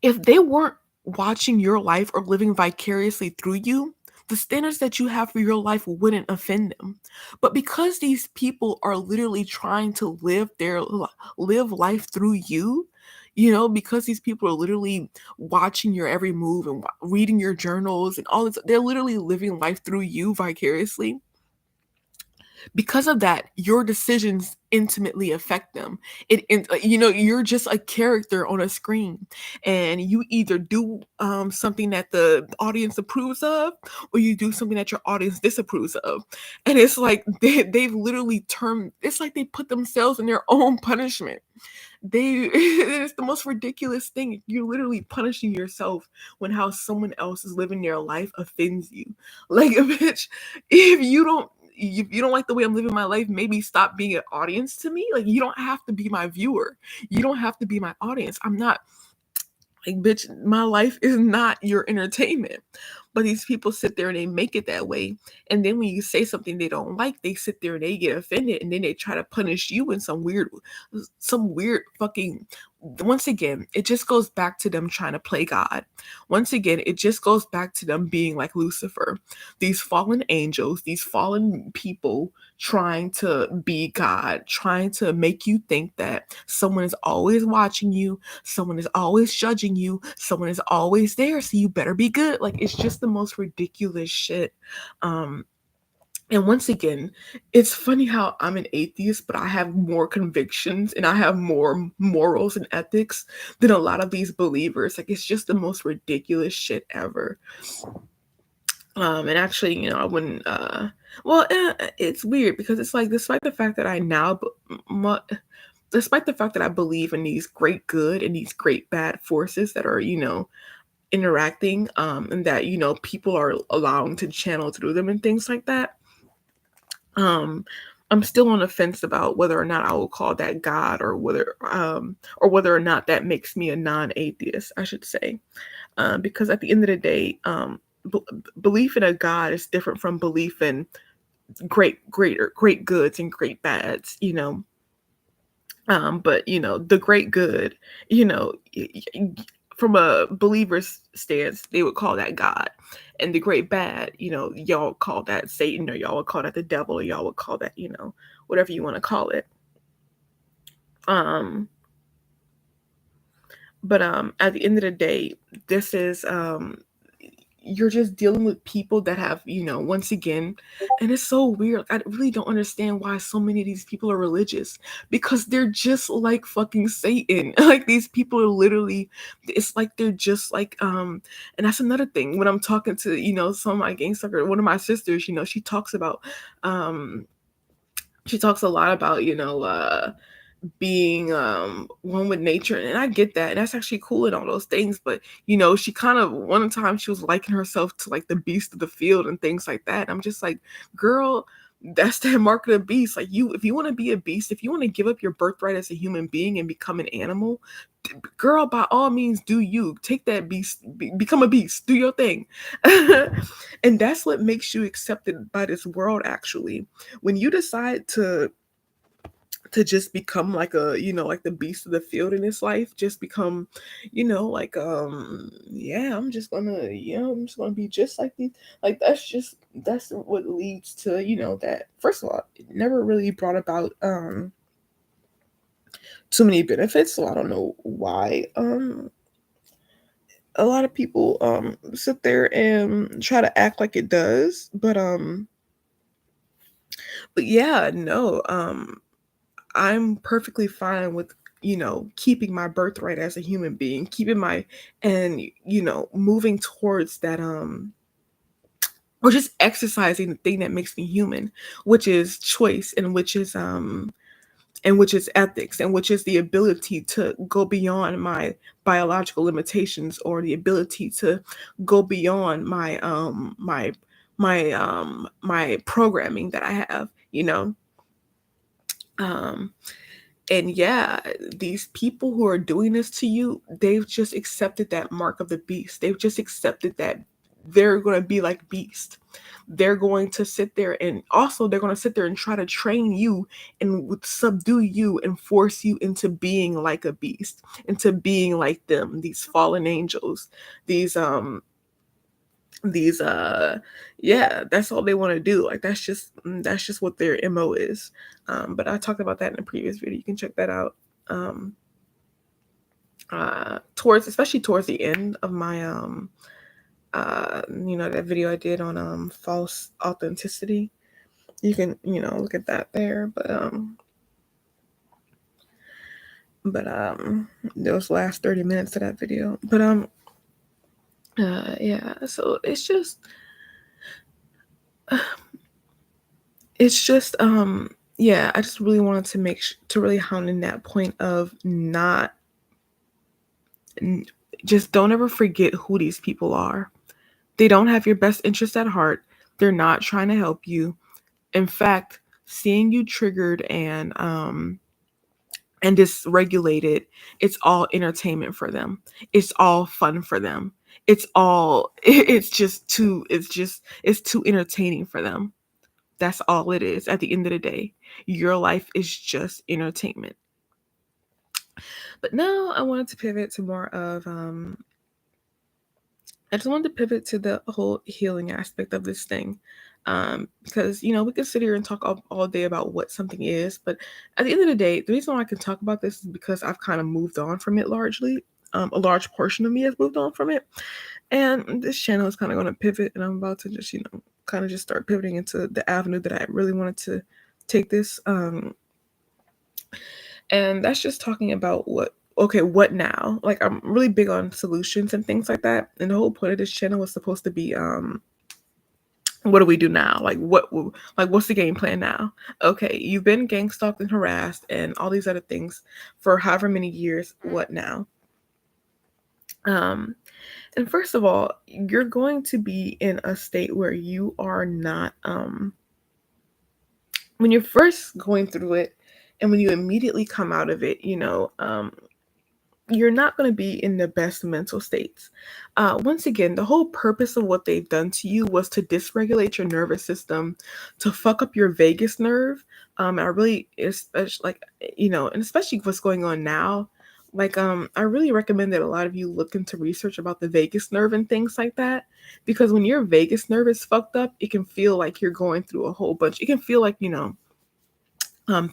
If they weren't watching your life or living vicariously through you, the standards that you have for your life wouldn't offend them. But because these people are literally trying to live life through you, because these people are literally watching your every move and reading your journals and all this, they're literally living life through you vicariously. Because of that, your decisions intimately affect them. You're just a character on a screen, and you either do something that the audience approves of, or you do something that your audience disapproves of. And it's like they've literally it's like they put themselves in their own punishment. It's the most ridiculous thing. You're literally punishing yourself when how someone else is living their life offends you. Like, bitch, if you don't like the way I'm living my life, maybe stop being an audience to me. Like, you don't have to be my viewer. You don't have to be my audience. I'm not like, bitch, my life is not your entertainment. But these people sit there and they make it that way. And then when you say something they don't like, they sit there and they get offended and then they try to punish you in some weird fucking. Once again, it just goes back to them trying to play God. Once again, it just goes back to them being like Lucifer. These fallen angels, these fallen people trying to be God, trying to make you think that someone is always watching you, someone is always judging you, someone is always there, so you better be good. Like, it's just the most ridiculous shit. And once again, it's funny how I'm an atheist, but I have more convictions and I have more morals and ethics than a lot of these believers. Like, it's just the most ridiculous shit ever. And actually, I wouldn't. It's weird because it's like, despite the fact that despite the fact that I believe in these great good and these great bad forces that are, interacting, and that people are allowing to channel through them and things like that. I'm still on the fence about whether or not I will call that God or whether or not that makes me a non-atheist, I should say, because at the end of the day, belief in a God is different from belief in great goods and great bads, but the great good, from a believer's stance, they would call that God. And the great bad, y'all call that Satan, or y'all would call that the devil, or y'all would call that, whatever you want to call it. But at the end of the day, this is you're just dealing with people that have, once again, and it's so weird. I really don't understand why so many of these people are religious, because they're just like fucking Satan. Like, these people are literally, it's like they're just like, and that's another thing. When I'm talking to, some of my gangster, one of my sisters, she talks about, she talks a lot about, being one with nature, and I get that, and that's actually cool and all those things. But she kind of, one time she was liking herself to like the beast of the field and things like that. I'm just like, girl, That's the mark of the beast. Like, if you want to be a beast, if you want to give up your birthright as a human being and become an animal, girl, by all means, do you. Take that beast, become a beast, do your thing. And that's what makes you accepted by this world, actually. When you decide to just become like like the beast of the field in this life, just become, like, yeah, I'm just gonna be just like these. Like, that's what leads to, that, first of all, it never really brought about too many benefits. So I don't know why a lot of people sit there and try to act like it does. But yeah, no, I'm perfectly fine with, keeping my birthright as a human being, keeping my, and, moving towards that, or just exercising the thing that makes me human, which is choice, and which is ethics, and which is the ability to go beyond my biological limitations, or the ability to go beyond my programming that I have, um and yeah, these people who are doing this to you, they've just accepted that mark of the beast. They've just accepted that they're going to be like beast. They're going to sit there, and also they're going to sit there and try to train you and subdue you and force you into being like a beast, into being like them, these fallen angels, these these yeah, that's all they want to do. Like, that's just what their MO is. But I talked about that in a previous video. You can check that out. Especially towards the end of my that video I did on false authenticity. You can, look at that there. But those last 30 minutes of that video. But yeah, so it's just yeah, I just really wanted to really hound in that point of not, just don't ever forget who these people are. They don't have your best interest at heart. They're not trying to help you. In fact, seeing you triggered and dysregulated, it's all entertainment for them. It's all fun for them. It's too entertaining for them. That's all it is at the end of the day. Your life is just entertainment. But now I wanted to pivot to more of I just wanted to pivot to the whole healing aspect of this thing. Because, we can sit here and talk all day about what something is, but at the end of the day, the reason why I can talk about this is because I've kind of moved on from it largely. A large portion of me has moved on from it. And this channel is kind of going to pivot, and I'm about to just, kind of just start pivoting into the avenue that I really wanted to take this. And that's just talking about what now? Like, I'm really big on solutions and things like that. And the whole point of this channel was supposed to be, what do we do now? Like, what's the game plan now? Okay, you've been gang stalked and harassed and all these other things for however many years. What now? And first of all, you're going to be in a state where you are not, when you're first going through it, and when you immediately come out of it, you're not going to be in the best mental states. Once again, the whole purpose of what they've done to you was to dysregulate your nervous system, to fuck up your vagus nerve. I really, especially, like, and especially what's going on now. Like, I really recommend that a lot of you look into research about the vagus nerve and things like that, because when your vagus nerve is fucked up, it can feel like you're going through a whole bunch. It can feel like,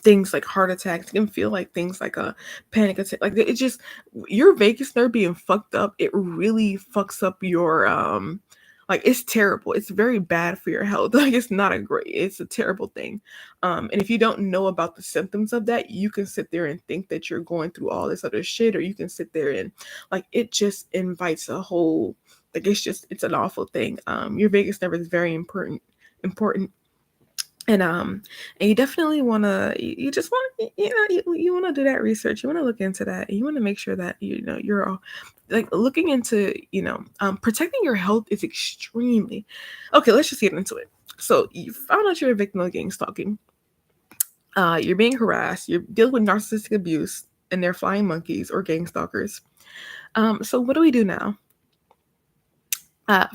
things like heart attacks. It can feel like things like a panic attack. Like, it just, your vagus nerve being fucked up, it really fucks up your like, it's terrible. It's very bad for your health. Like, it's a terrible thing. And if you don't know about the symptoms of that, you can sit there and think that you're going through all this other shit, or you can sit there and, like, it just invites a whole, like, it's an awful thing. Your vagus nerve is very important. And you definitely want to, you just want, you want to do that research. You want to look into that. And you want to make sure that, you're all, like, looking into, protecting your health is extremely, okay, let's just get into it. So you found out you're a victim of gang stalking. You're being harassed. You're dealing with narcissistic abuse, and they're flying monkeys or gang stalkers. So what do we do now?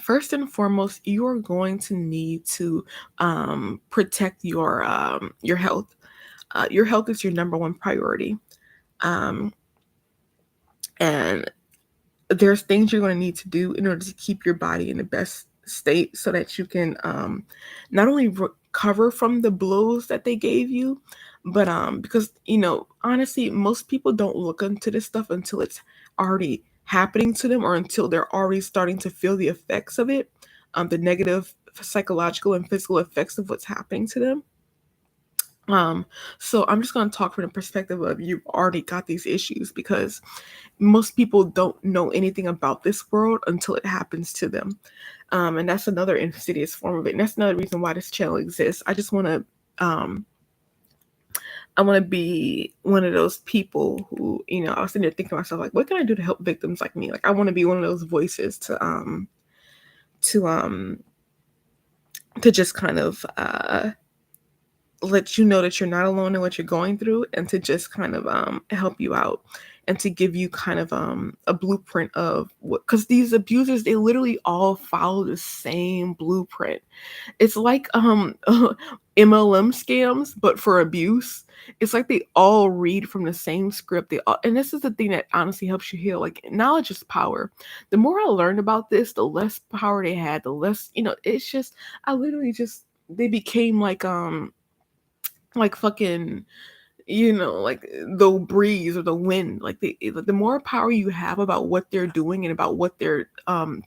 First and foremost, you are going to need to protect your health. Your health is your number one priority, um, and there's things you're going to need to do in order to keep your body in the best state so that you can not only recover from the blows that they gave you, but because honestly, most people don't look into this stuff until it's already happening to them or until they're already starting to feel the effects of it, the negative psychological and physical effects of what's happening to them. So I'm just going to talk from the perspective of you've already got these issues, because most people don't know anything about this world until it happens to them. And that's another insidious form of it. And that's another reason why this channel exists. I just want to, I want to be one of those people who, I was sitting there thinking to myself, like, what can I do to help victims like me? Like, I want to be one of those voices to just kind of, let you know that you're not alone in what you're going through, and to just kind of help you out, and to give you kind of a blueprint of what, because these abusers, they literally all follow the same blueprint. It's like MLM scams, but for abuse. It's like they all read from the same script. And this is the thing that honestly helps you heal. Like, knowledge is power. The more I learned about this, the less power they had, the less, it's just, I literally just, they became like fucking, like the breeze or the wind. Like the more power you have about what they're doing and about what their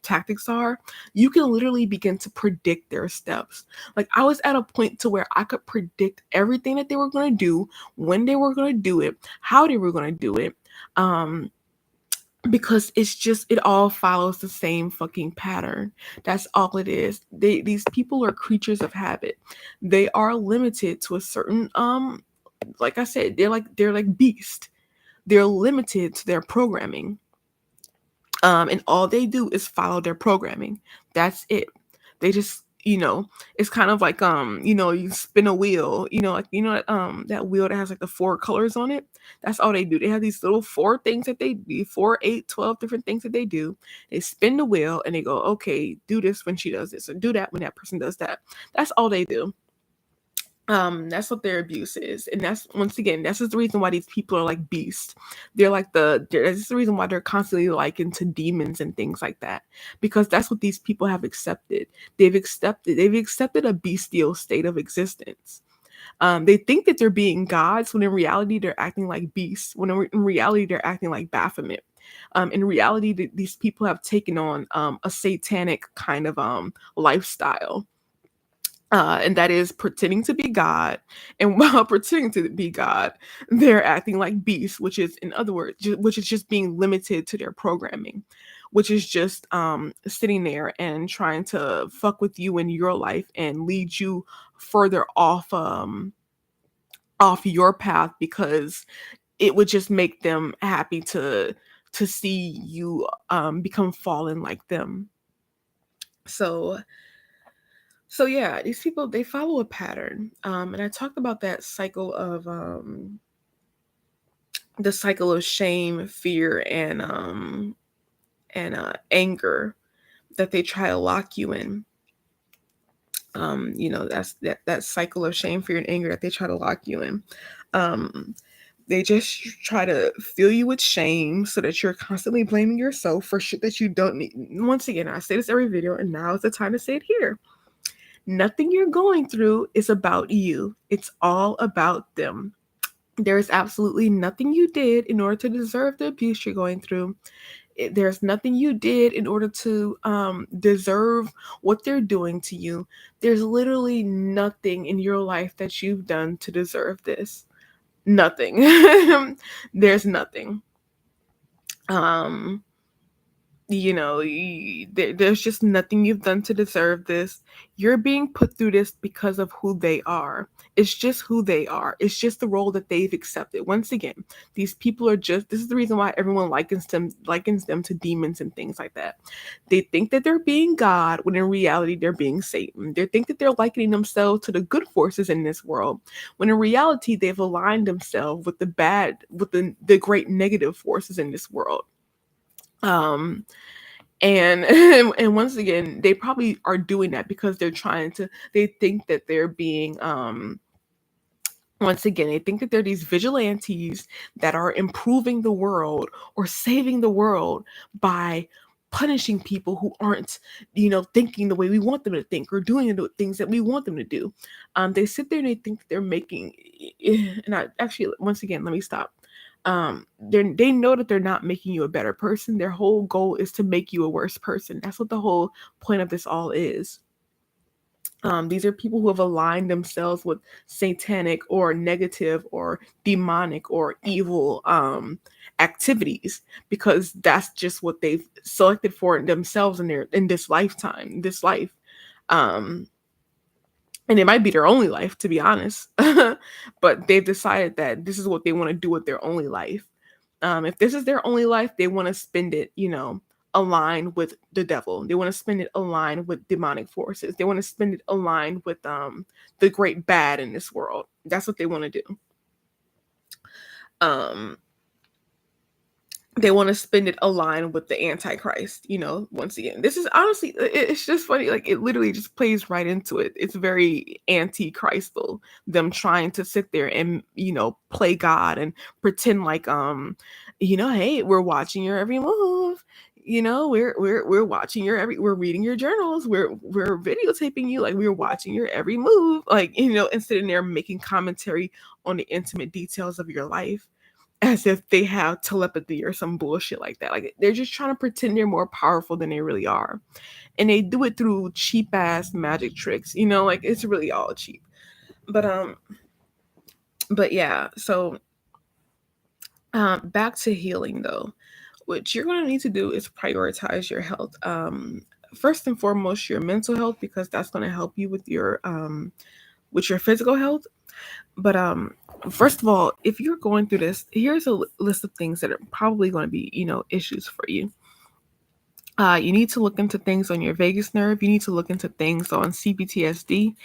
tactics are, you can literally begin to predict their steps. Like, I was at a point to where I could predict everything that they were going to do, when they were going to do it, how they were going to do it, because it all follows the same fucking pattern. That's all it is. These people are creatures of habit. They are limited to a certain like I said, they're like beasts. They're limited to their programming. And all they do is follow their programming. That's it. They just, it's kind of like you spin a wheel, that wheel that has like the 4 colors on it. That's all they do. They have these little 4 things that they do, 4, 8, 12 different things that they do. They spin the wheel and they go, okay, do this when she does this, or do that when that person does that. That's all they do. That's what their abuse is. And that's, once again, that's just the reason why these people are like beasts. That's the reason why they're constantly likened to demons and things like that, because that's what these people have accepted. They've accepted a bestial state of existence. They think that they're being gods, when in reality they're acting like beasts, when in reality they're acting like Baphomet. In reality, these people have taken on a satanic kind of lifestyle. And that is pretending to be God. And while pretending to be God, they're acting like beasts, which is, in other words, which is just being limited to their programming, which is just sitting there and trying to fuck with you in your life and lead you further off your path, because it would just make them happy to see you become fallen like them. So yeah, these people, they follow a pattern. And I talked about that cycle of the cycle of shame, fear, and anger that they try to lock you in. That's that cycle of shame, fear, and anger that they try to lock you in. They just try to fill you with shame so that you're constantly blaming yourself for shit that you don't need. Once again, I say this every video, and now is the time to say it here. Nothing you're going through is about you. It's all about them. There is absolutely nothing you did in order to deserve the abuse you're going through. There's nothing you did in order to deserve what they're doing to you. There's literally nothing in your life that you've done to deserve this. Nothing. There's nothing. there's just nothing you've done to deserve this. You're being put through this because of who they are. It's just who they are. It's just the role that they've accepted. Once again, these people are just, this is the reason why everyone likens them to demons and things like that. They think that they're being God when in reality they're being Satan. They think that they're likening themselves to the good forces in this world when in reality they've aligned themselves with the great negative forces in this world. um and and once again, they probably are doing that because they think that they're being once again, they think that they're these vigilantes that are improving the world or saving the world by punishing people who aren't, thinking the way we want them to think or doing the things that we want them to do. They sit there and they think that they're making, and I actually, once again, let me stop. They know that they're not making you a better person. Their whole goal is to make you a worse person. That's what the whole point of this all is. These are people who have aligned themselves with satanic or negative or demonic or evil activities because that's just what they've selected for themselves in this lifetime, this life. Um, and it might be their only life, to be honest, but they've decided that this is what they want to do with their only life. If this is their only life, they want to spend it, aligned with the devil. They want to spend it aligned with demonic forces. They want to spend it aligned with the great bad in this world. That's what they want to do. Um, they want to spend it aligned with the Antichrist. Once again, this is honestly, it's just funny. Like it literally just plays right into it. It's very anti-Christal. Them trying to sit there and play God and pretend like hey, we're watching your every move. We're watching we're reading your journals. We're videotaping you. Like we're watching your every move. Like and sitting there making commentary on the intimate details of your life, as if they have telepathy or some bullshit like that. Like they're just trying to pretend they're more powerful than they really are. And they do it through cheap ass magic tricks, like it's really all cheap. But yeah, so back to healing though. What you're gonna need to do is prioritize your health. First and foremost, your mental health, because that's gonna help you with your physical health. But first of all, if you're going through this, here's a list of things that are probably going to be, issues for you. You need to look into things on your vagus nerve. You need to look into things on CPTSD.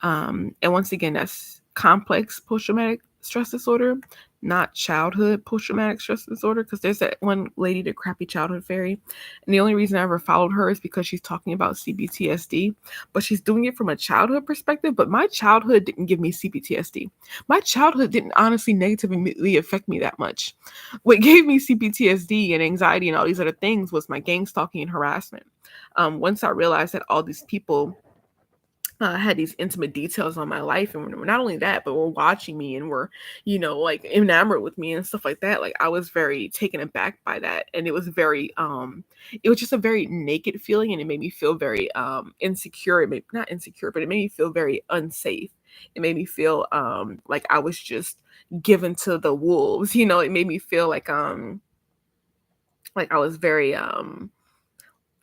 And once again, that's complex post-traumatic stress disorder, not childhood post-traumatic stress disorder, because there's that one lady, the crappy childhood fairy. And the only reason I ever followed her is because she's talking about CPTSD, but she's doing it from a childhood perspective. But my childhood didn't give me CPTSD. My childhood didn't honestly negatively affect me that much. What gave me CPTSD and anxiety and all these other things was my gang stalking and harassment. Once I realized that all these people had these intimate details on my life, and not only that, but were watching me and were, like enamored with me and stuff like that. Like I was very taken aback by that, and it was it was just a very naked feeling, and it made me feel very insecure. It made, not insecure, but it made me feel very unsafe. It made me feel like I was just given to the wolves. It made me feel like I was very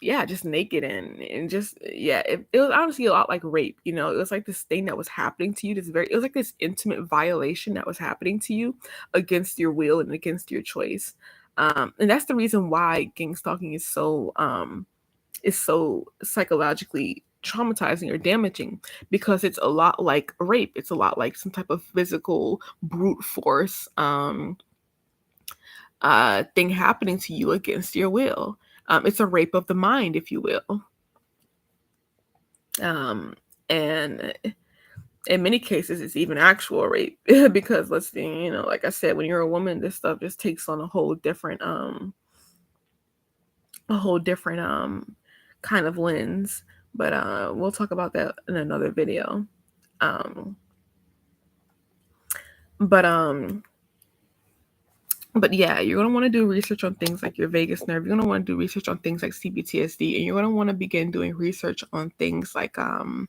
yeah, just naked and just yeah, it was honestly a lot like rape. It was like this thing that was happening to you. It was like this intimate violation that was happening to you against your will and against your choice. And that's the reason why gang stalking is so psychologically traumatizing or damaging, because it's a lot like rape. It's a lot like some type of physical brute force thing happening to you against your will. It's a rape of the mind, if you will. And in many cases, it's even actual rape because let's see, like I said, when you're a woman, this stuff just takes on a whole different kind of lens. But we'll talk about that in another video. Um, but But yeah, you're going to want to do research on things like your vagus nerve. You're going to want to do research on things like CPTSD, and you're going to want to begin doing research on things like what's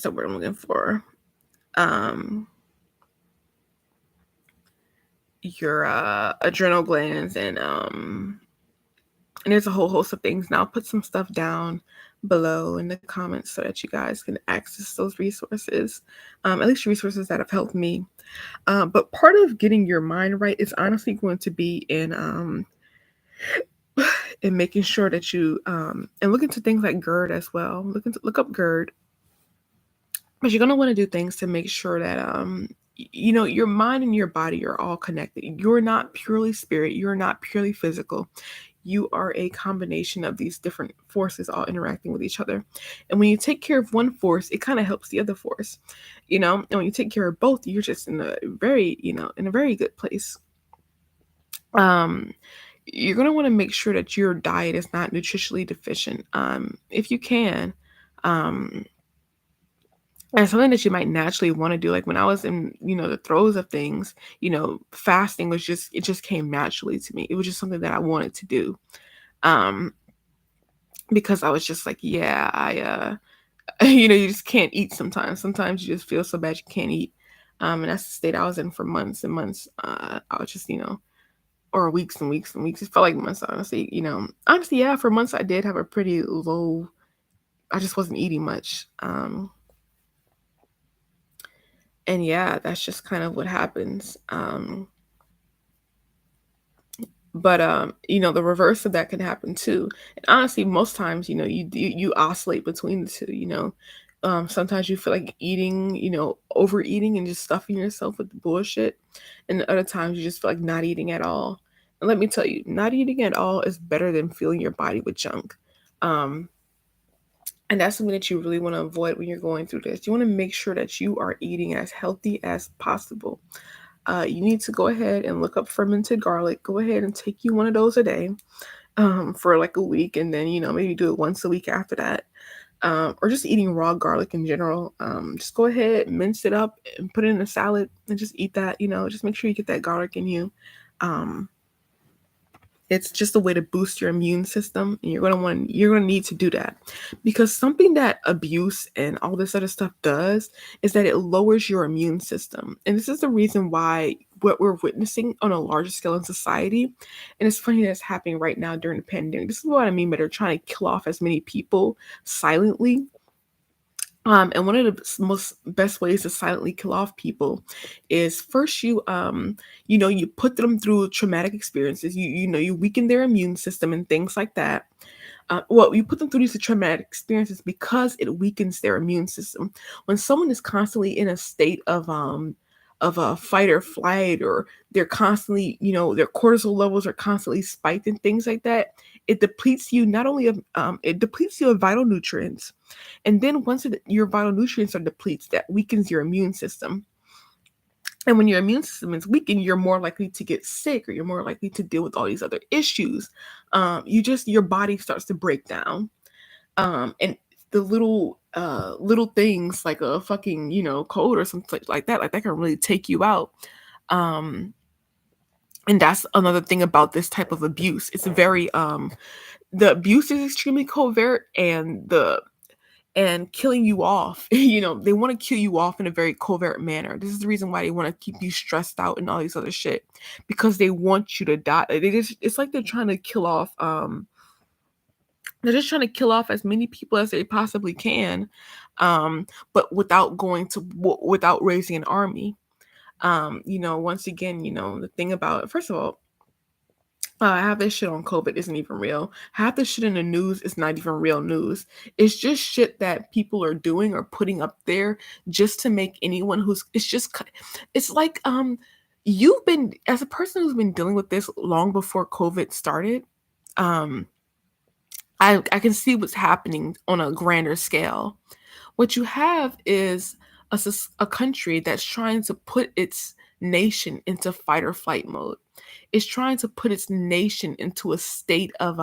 the word I'm looking for? your adrenal glands, and there's a whole host of things. Now I'll put some stuff down below in the comments so that you guys can access those resources, at least resources that have helped me. But part of getting your mind right is honestly going to be in making sure that you and look into things like GERD as well. Look up GERD, but you're gonna want to do things to make sure that your mind and your body are all connected. You're not purely spirit. You're not purely physical. You are a combination of these different forces all interacting with each other. And when you take care of one force, it kind of helps the other force, and when you take care of both, you're just in a very, in a very good place. You're going to want to make sure that your diet is not nutritionally deficient. If you can, and something that you might naturally want to do, like when I was in, the throes of things, fasting it just came naturally to me. It was just something that I wanted to do. Because I was just like, yeah, you just can't eat sometimes. Sometimes you just feel so bad you can't eat. And that's the state I was in for months and months. I was just, or weeks and weeks and weeks. It felt like months, honestly. Honestly, yeah, for months I did have a pretty low, I just wasn't eating much. And yeah, that's just kind of what happens. But the reverse of that can happen too. And honestly, most times, you oscillate between the two. Sometimes you feel like eating, overeating and just stuffing yourself with the bullshit, and other times you just feel like not eating at all. And let me tell you, not eating at all is better than filling your body with junk. And that's something that you really want to avoid when you're going through this. You want to make sure that you are eating as healthy as possible. You need to go ahead and look up fermented garlic. Go ahead and take you one of those a day for like a week, and then maybe do it once a week after that. Or just eating raw garlic in general. Just go ahead, mince it up, and put it in a salad, and just eat that. Just make sure you get that garlic in you. It's just a way to boost your immune system, and you're gonna need to do that, because something that abuse and all this other stuff does is that it lowers your immune system. And this is the reason why what we're witnessing on a larger scale in society, and it's funny that it's happening right now during the pandemic. This is what I mean by they're trying to kill off as many people silently. And one of the most best ways to silently kill off people is first you put them through traumatic experiences. You weaken their immune system and things like that. You put them through these traumatic experiences because it weakens their immune system. When someone is constantly in a state of a fight or flight, or they're constantly, their cortisol levels are constantly spiked and things like that, it depletes you not only of it depletes you of vital nutrients. And then once your vital nutrients are depleted, that weakens your immune system. And when your immune system is weakened, you're more likely to get sick, or you're more likely to deal with all these other issues. Your body starts to break down. And the little things like a fucking, cold or something like that can really take you out. And that's another thing about this type of abuse. It's very the abuse is extremely covert, and killing you off. They want to kill you off in a very covert manner. This is the reason why they want to keep you stressed out and all these other shit, because they want you to die. It's like they're trying to kill off they're just trying to kill off as many people as they possibly can, but without raising an army. Once again, the thing about it, first of all, half this shit on COVID isn't even real. Half the shit in the news is not even real news. It's just shit that people are doing or putting up there just to make anyone it's like, you've been, as a person who's been dealing with this long before COVID started, I can see what's happening on a grander scale. What you have is a country that's trying to put its nation into fight or flight mode. It's trying to put its nation into a state of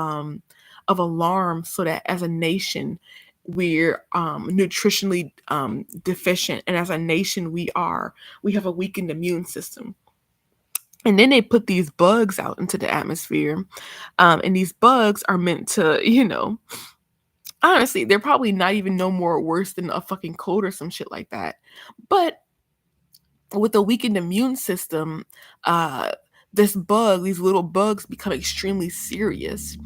alarm, so that as a nation we're nutritionally deficient, and as a nation we have a weakened immune system. And then they put these bugs out into the atmosphere, and these bugs are meant to, honestly, they're probably not even no more worse than a fucking cold or some shit like that. But with a weakened immune system, these little bugs become extremely serious.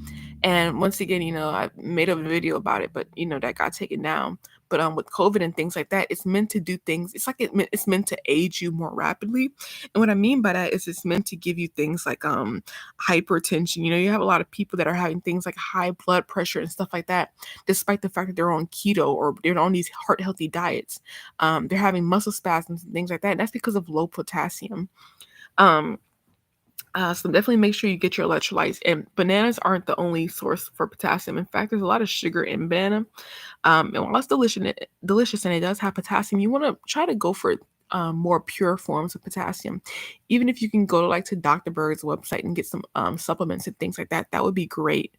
And once again, I made a video about it, but that got taken down. But with COVID and things like that, it's meant to do things. It's like it's meant to age you more rapidly. And what I mean by that is it's meant to give you things like hypertension. You have a lot of people that are having things like high blood pressure and stuff like that, despite the fact that they're on keto or they're on these heart healthy diets. They're having muscle spasms and things like that. And that's because of low potassium. So definitely make sure you get your electrolytes. And bananas aren't the only source for potassium. In fact, there's a lot of sugar in banana. And while it's delicious and it does have potassium, you want to try to go for more pure forms of potassium. Even if you can go to Dr. Berg's website and get some supplements and things like that, that would be great.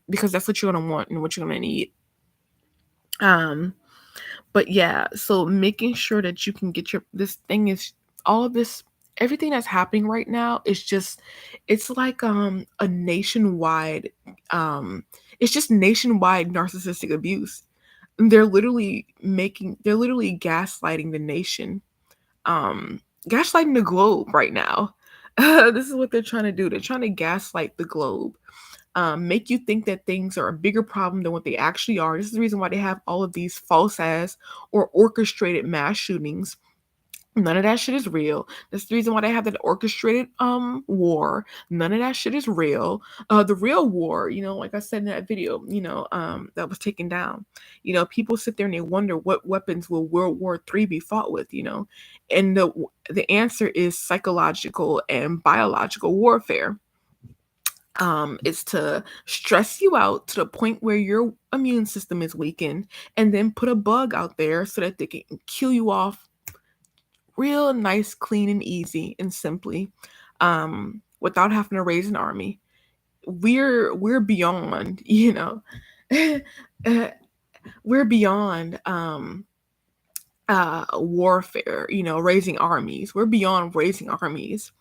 Because that's what you're going to want and what you're going to need. But yeah, so making sure that you can get all of this, everything that's happening right now is it's like a nationwide, it's just nationwide narcissistic abuse. They're literally gaslighting the nation, gaslighting the globe right now. This is what they're trying to do. They're trying to gaslight the globe. Make you think that things are a bigger problem than what they actually are. This is the reason why they have all of these false ass or orchestrated mass shootings. None of that shit is real. That's the reason why they have that orchestrated war. None of that shit is real. The real war, like I said in that video, that was taken down. People sit there and they wonder what weapons will World War III be fought with, and the answer is psychological and biological warfare. Is to stress you out to the point where your immune system is weakened, and then put a bug out there so that they can kill you off real nice, clean, and easy and simply, without having to raise an army. We're beyond, we're beyond warfare, raising armies. We're beyond raising armies.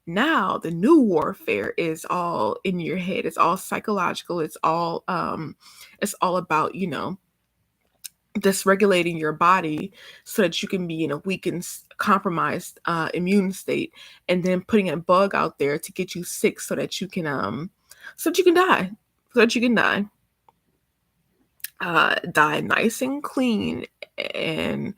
Now the new warfare is all in your head. It's all psychological. It's all about, dysregulating your body so that you can be in a weakened, compromised immune state, and then putting a bug out there to get you sick so that you can die. Die nice and clean, and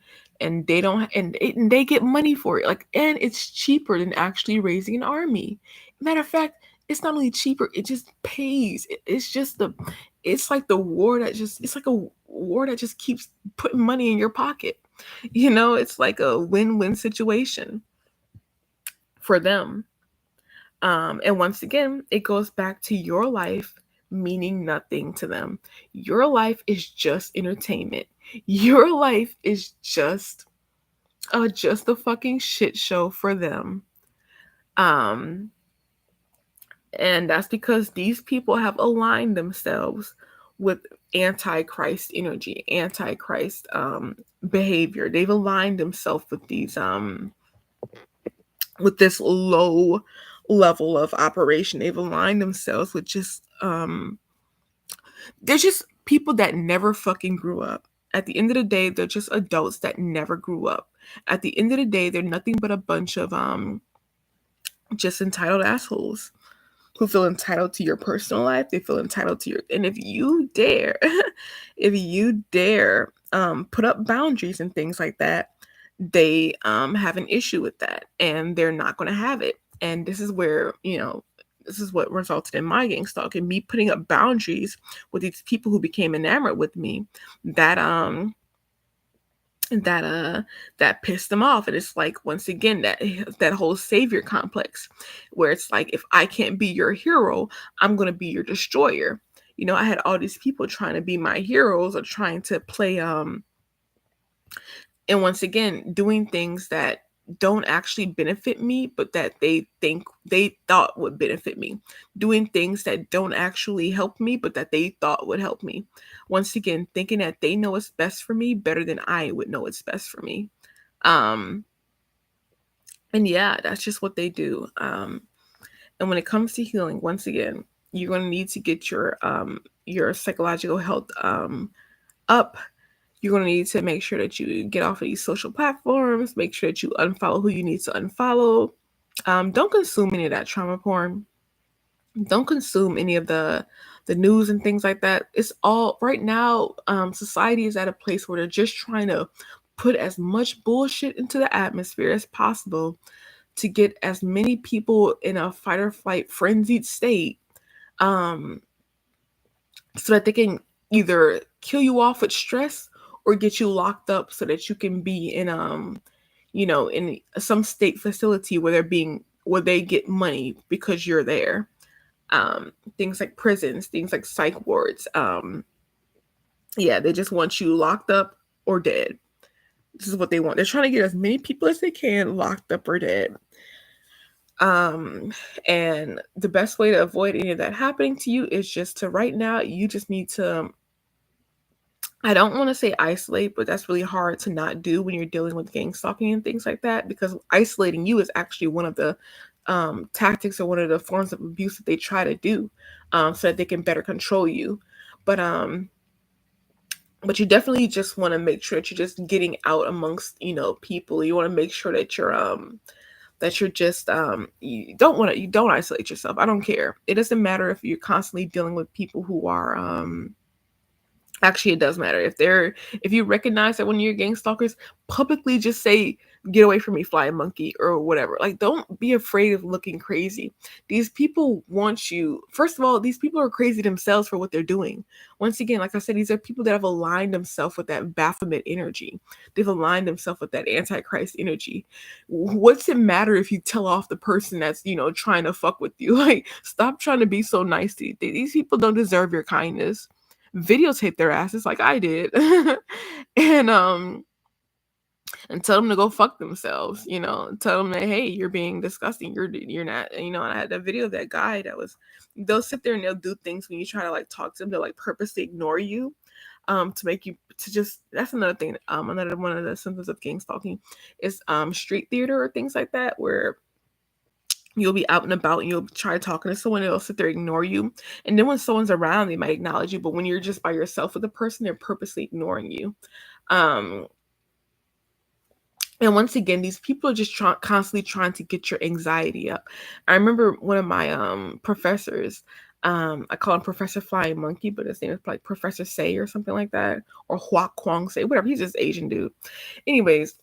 they don't and they get money for it, and it's cheaper than actually raising an army. Matter of fact, it's not only cheaper, it just pays. It's like the war it's like a war that just keeps putting money in your pocket. It's like a win-win situation for them. And once again, it goes back to your life meaning nothing to them. Your life is just entertainment. Your life is just a fucking shit show for them. And that's because these people have aligned themselves with antichrist energy, antichrist behavior. They've aligned themselves with these with this low level of operation. They've aligned themselves with they're just people that never fucking grew up. At the end of the day, they're just adults that never grew up. At the end of the day, they're nothing but a bunch of just entitled assholes who feel entitled to your personal life. They feel entitled to and if you dare put up boundaries and things like that, they have an issue with that, and they're not going to have it. And this is where, this is what resulted in my gang stalk and me putting up boundaries with these people who became enamored with me, that pissed them off. And it's like, once again, that whole savior complex, where it's like, if I can't be your hero, I'm going to be your destroyer. I had all these people trying to be my heroes or trying to play and once again, doing things that don't actually benefit me, but that they thought would benefit me. Doing things that don't actually help me, but that they thought would help me. Once again, thinking that they know what's best for me better than I would know what's best for me. And yeah, that's just what they do. And when it comes to healing, once again, you're going to need to get your psychological health up. You're going to need to make sure that you get off of these social platforms, make sure that you unfollow who you need to unfollow. Don't consume any of that trauma porn. Don't consume any of the news and things like that. It's all right now. Society is at a place where they're just trying to put as much bullshit into the atmosphere as possible to get as many people in a fight or flight frenzied state, um, so that they can either kill you off with stress or get you locked up so that you can be in in some state facility where they get money because you're there. Things like prisons, things like psych wards. Yeah, they just want you locked up or dead. This is what they want. They're trying to get as many people as they can locked up or dead. And the best way to avoid any of that happening to you is just to right now, you just need to, I don't want to say isolate, but that's really hard to not do when you're dealing with gang stalking and things like that, because isolating you is actually one of the tactics or one of the forms of abuse that they try to do, so that they can better control you. But but you definitely just want to make sure that you're just getting out amongst, people. You want to make sure that you're just you don't isolate yourself. I don't care. It doesn't matter if you're constantly dealing with people who are actually, it does matter if you recognize that when you're gang stalkers, publicly just say, "Get away from me, flying monkey," or whatever. Like, don't be afraid of looking crazy. These people want you. First of all, these people are crazy themselves for what they're doing. Once again, like I said, these are people that have aligned themselves with that Baphomet energy. They've aligned themselves with that Antichrist energy. What's it matter if you tell off the person that's trying to fuck with you? Like, stop trying to be so nice to you. These people don't deserve your kindness. Videotape their asses like I did. and and tell them to go fuck themselves, tell them that, hey, you're being disgusting, you're not, and I had a video of that guy that was, they'll sit there and they'll do things when you try to like talk to them, they'll like purposely ignore you, to make you to just, that's another thing, another one of the symptoms of gang stalking is street theater or things like that, where you'll be out and about and you'll try talking to someone, they'll sit there, ignore you. And then when someone's around, they might acknowledge you. But when you're just by yourself with the person, they're purposely ignoring you. And once again, these people are just constantly trying to get your anxiety up. I remember one of my professors, I call him Professor Flying Monkey, but his name is like Professor Say or something like that, or Hua Kwong Say, whatever. He's just Asian dude. Anyways,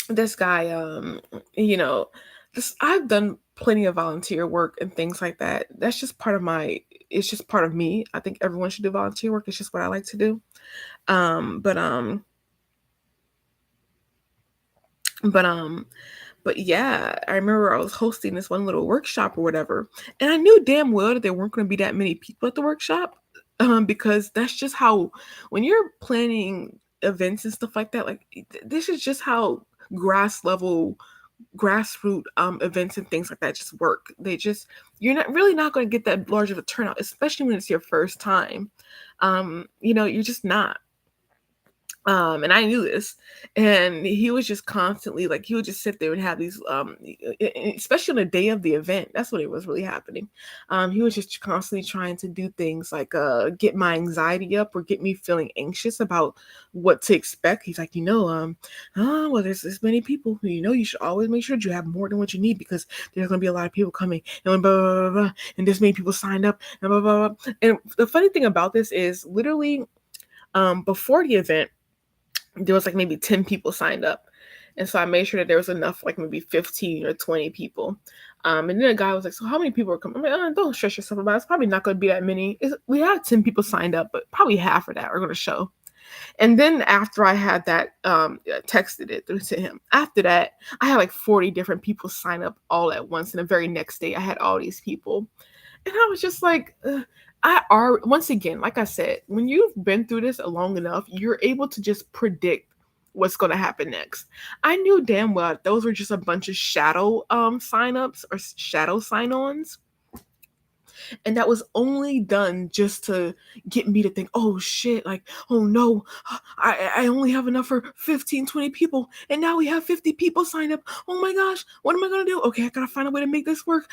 this guy, I've done plenty of volunteer work and things like that. That's just part of it's just part of me. I think everyone should do volunteer work. It's just what I like to do. Um, but um, but but yeah, I remember I was hosting this one little workshop or whatever, and I knew damn well that there weren't going to be that many people at the workshop, because that's just how, when you're planning events and stuff like that, like this is just how grassroots events and things like that just work. You're not going to get that large of a turnout, especially when it's your first time. You're just not. And I knew this, and he was just constantly like, he would just sit there and have these, especially on the day of the event, that's when it was really happening. He was just constantly trying to do things like get my anxiety up or get me feeling anxious about what to expect. He's like, well, there's this many people, you should always make sure that you have more than what you need, because there's going to be a lot of people coming, and blah, blah, blah, blah, and this many people signed up, and blah, blah, blah. And the funny thing about this is, literally, before the event, there was like maybe 10 people signed up. And so I made sure that there was enough, like maybe 15 or 20 people. And then a guy was like, "So how many people are coming?" I'm like, "Don't stress yourself about it. It's probably not going to be that many. We have 10 people signed up, but probably half of that are going to show." And then after I had that, texted it through to him. After that, I had like 40 different people sign up all at once. And the very next day, I had all these people. And I was just like, once again, like I said, when you've been through this long enough, you're able to just predict what's going to happen next. I knew damn well those were just a bunch of shadow signups or shadow sign-ons. And that was only done just to get me to think, oh shit, like, oh no, I only have enough for 15, 20 people. And now we have 50 people signed up. Oh my gosh, what am I going to do? Okay, I got to find a way to make this work.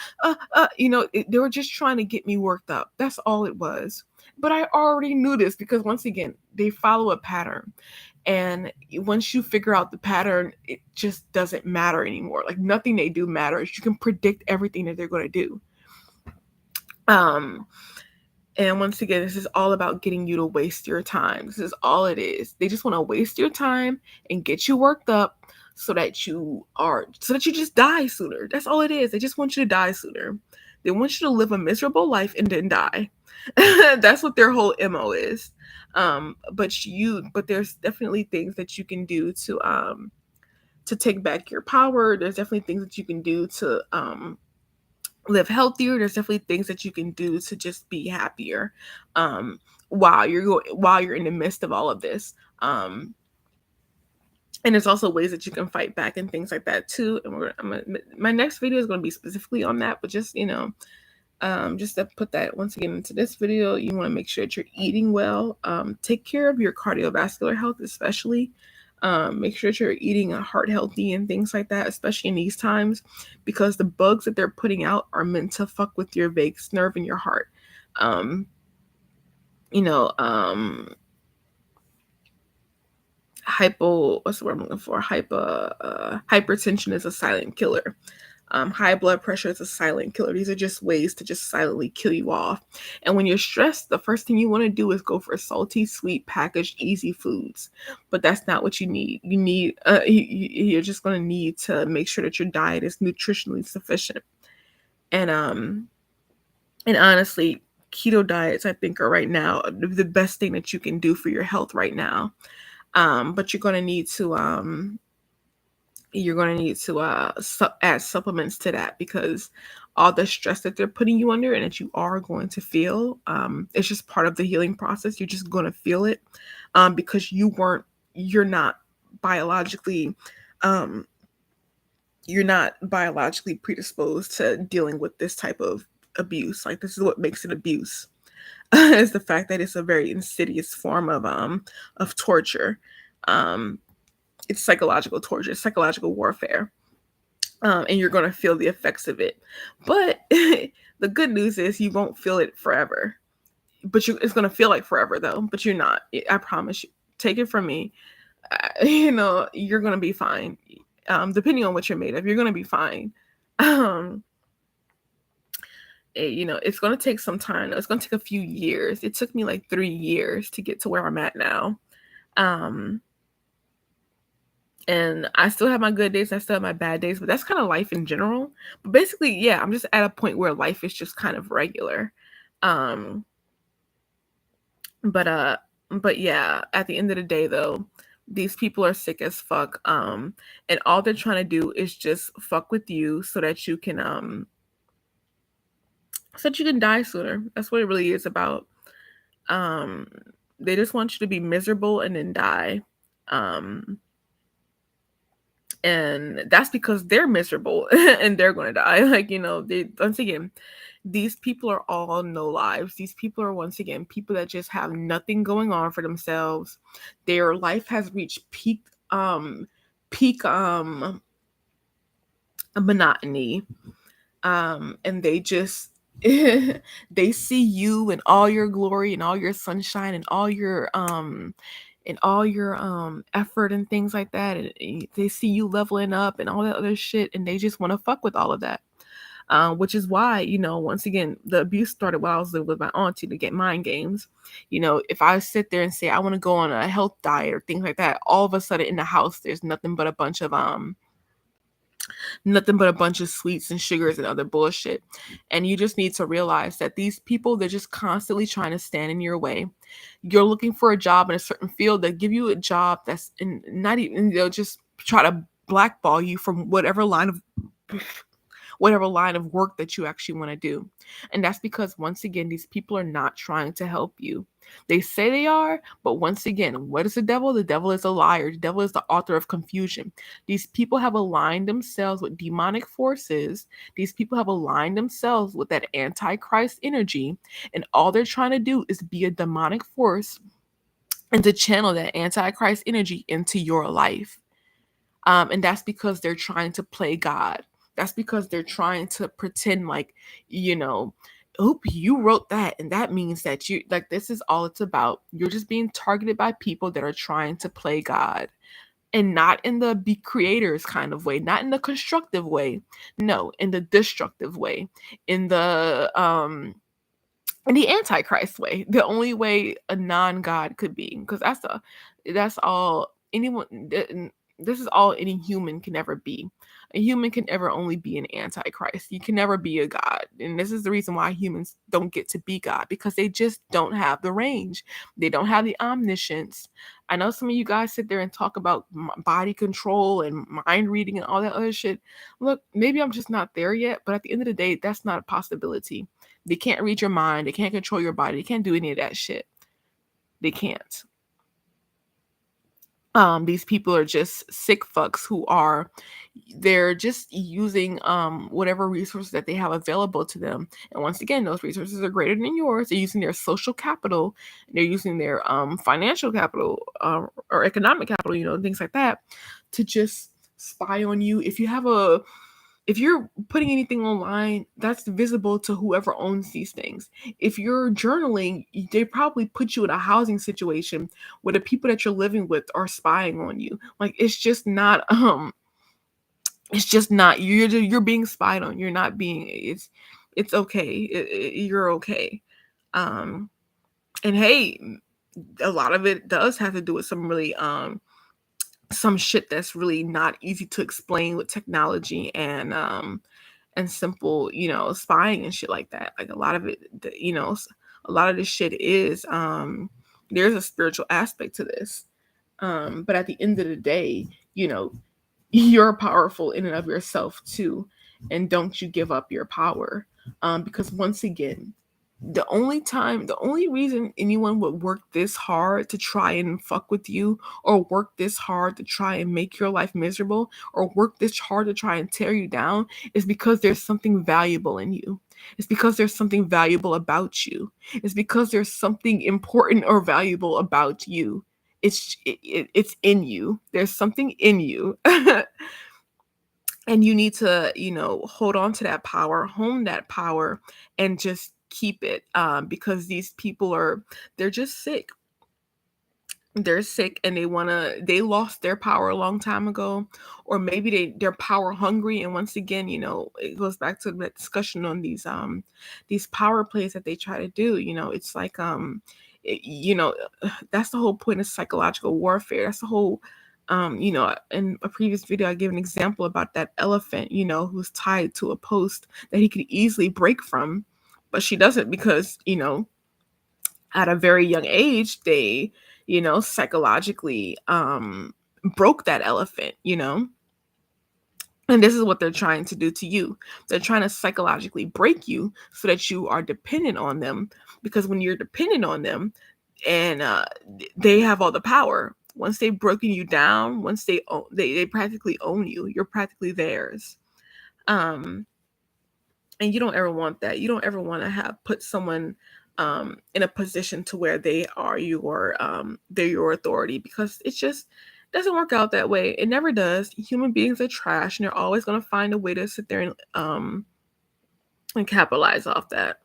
They were just trying to get me worked up. That's all it was. but I already knew this, because once again, they follow a pattern. And once you figure out the pattern, it just doesn't matter anymore. Like, nothing they do matters. You can predict everything that they're going to do. And once again, this is all about getting you to waste your time. This is all it is. They just want to waste your time and get you worked up so that you just die sooner. That's all it is. They just want you to die sooner. They want you to live a miserable life and then die. That's what their whole MO is. But there's definitely things that you can do to take back your power. There's definitely things that you can do to live healthier. There's definitely things that you can do to just be happier while you're in the midst of all of this. And there's also ways that you can fight back and things like that too. And my next video is going to be specifically on that, but just just to put that once again into this video, you want to make sure that you're eating well. Take care of your cardiovascular health, especially. Make sure that you're eating a heart healthy and things like that, especially in these times, because the bugs that they're putting out are meant to fuck with your vagus nerve in your heart. What's the word I'm looking for? Hypertension is a silent killer. High blood pressure is a silent killer. These are just ways to just silently kill you off. And when you're stressed, the first thing you want to do is go for salty, sweet, packaged, easy foods. But that's not what you need. You're just going to need to make sure that your diet is nutritionally sufficient. And honestly, keto diets, I think, are right now the best thing that you can do for your health right now. But you're going to need to add supplements to that, because all the stress that they're putting you under and that you are going to feel, it's just part of the healing process. You're just going to feel it, because you're not biologically predisposed to dealing with this type of abuse. Like, this is what makes it abuse. Is the fact that it's a very insidious form of torture. It's psychological torture, psychological warfare. And you're going to feel the effects of it. But the good news is you won't feel it forever. But it's going to feel like forever, though. But you're not. I promise you. Take it from me. You're going to be fine. Depending on what you're made of, you're going to be fine. It's going to take some time. It's going to take a few years. It took me like 3 years to get to where I'm at now. And I still have my good days. I still have my bad days, but that's kind of life in general. But basically, yeah, I'm just at a point where life is just kind of regular. But yeah, at the end of the day, though, these people are sick as fuck. And all they're trying to do is just fuck with you so that you can die sooner. That's what it really is about. They just want you to be miserable and then die. And that's because they're miserable and they're going to die. Once again, these people are all no lives. These people are, once again, people that just have nothing going on for themselves. Their life has reached peak monotony. And they just they see you and all your glory and all your sunshine and all your effort and things like that, and they see you leveling up and all that other shit, and they just want to fuck with all of that, which is why, once again, the abuse started while I was living with my auntie to get mind games. If I sit there and say I want to go on a health diet or things like that, all of a sudden in the house there's nothing but a bunch of sweets and sugars and other bullshit. And you just need to realize that these people, they're just constantly trying to stand in your way. You're looking for a job in a certain field, they give you a job that's not even, they'll just try to blackball you from whatever line of work that you actually want to do. And that's because, once again, these people are not trying to help you. They say they are, but once again, what is the devil? The devil is a liar. The devil is the author of confusion. These people have aligned themselves with demonic forces. These people have aligned themselves with that antichrist energy, and all they're trying to do is be a demonic force and to channel that antichrist energy into your life. And that's because they're trying to play God. That's because they're trying to pretend like, oop, you wrote that, and that means that you like this is all it's about. You're just being targeted by people that are trying to play God. And not in the be creators kind of way, not in the constructive way. No, in the destructive way. In the antichrist way, the only way a non-god could be, because that's all anyone this is all any human can ever be. A human can ever only be an antichrist. You can never be a god, and this is the reason why humans don't get to be God, because they just don't have the range. They don't have the omniscience. I know some of you guys sit there and talk about body control and mind reading and all that other shit. Look, maybe I'm just not there yet, but at the end of the day, that's not a possibility. They can't read your mind. They can't control your body. They can't do any of that shit. They can't. These people are just sick fucks they're just using whatever resources that they have available to them. And once again, those resources are greater than yours. They're using their social capital, they're using their financial capital, or economic capital, things like that, to just spy on you. If you're putting anything online, that's visible to whoever owns these things. If you're journaling, they probably put you in a housing situation where the people that you're living with are spying on you. Like, it's just not, you're being spied on. You're not being, it's okay. You're okay. And hey, a lot of it does have to do with some shit that's really not easy to explain with technology and simple, spying and shit like that. Like, a lot of it, a lot of this shit is there's a spiritual aspect to this. But at the end of the day, you're powerful in and of yourself too, and don't you give up your power. Because once again, the only reason anyone would work this hard to try and fuck with you, or work this hard to try and make your life miserable, or work this hard to try and tear you down, is because there's something valuable in you. It's because there's something valuable about you. It's because there's something important or valuable about you. It's in you. There's something in you. And you need to, hold on to that power, hone that power, and just keep it, because these people they're just sick. They're sick, and they lost their power a long time ago, or maybe they're power hungry. And once again, it goes back to the discussion on these power plays that they try to do. It's like, that's the whole point of psychological warfare. That's the whole, in a previous video, I gave an example about that elephant, who's tied to a post that he could easily break from, but she doesn't, because, at a very young age, they, psychologically broke that elephant, And this is what they're trying to do to you. They're trying to psychologically break you so that you are dependent on them. Because when you're dependent on them, and they have all the power. Once they've broken you down, once they practically own you, you're practically theirs. And you don't ever want that. You don't ever want to put someone in a position to where they're your authority, because it just doesn't work out that way. It never does. Human beings are trash, and they're always going to find a way to sit there and capitalize off that.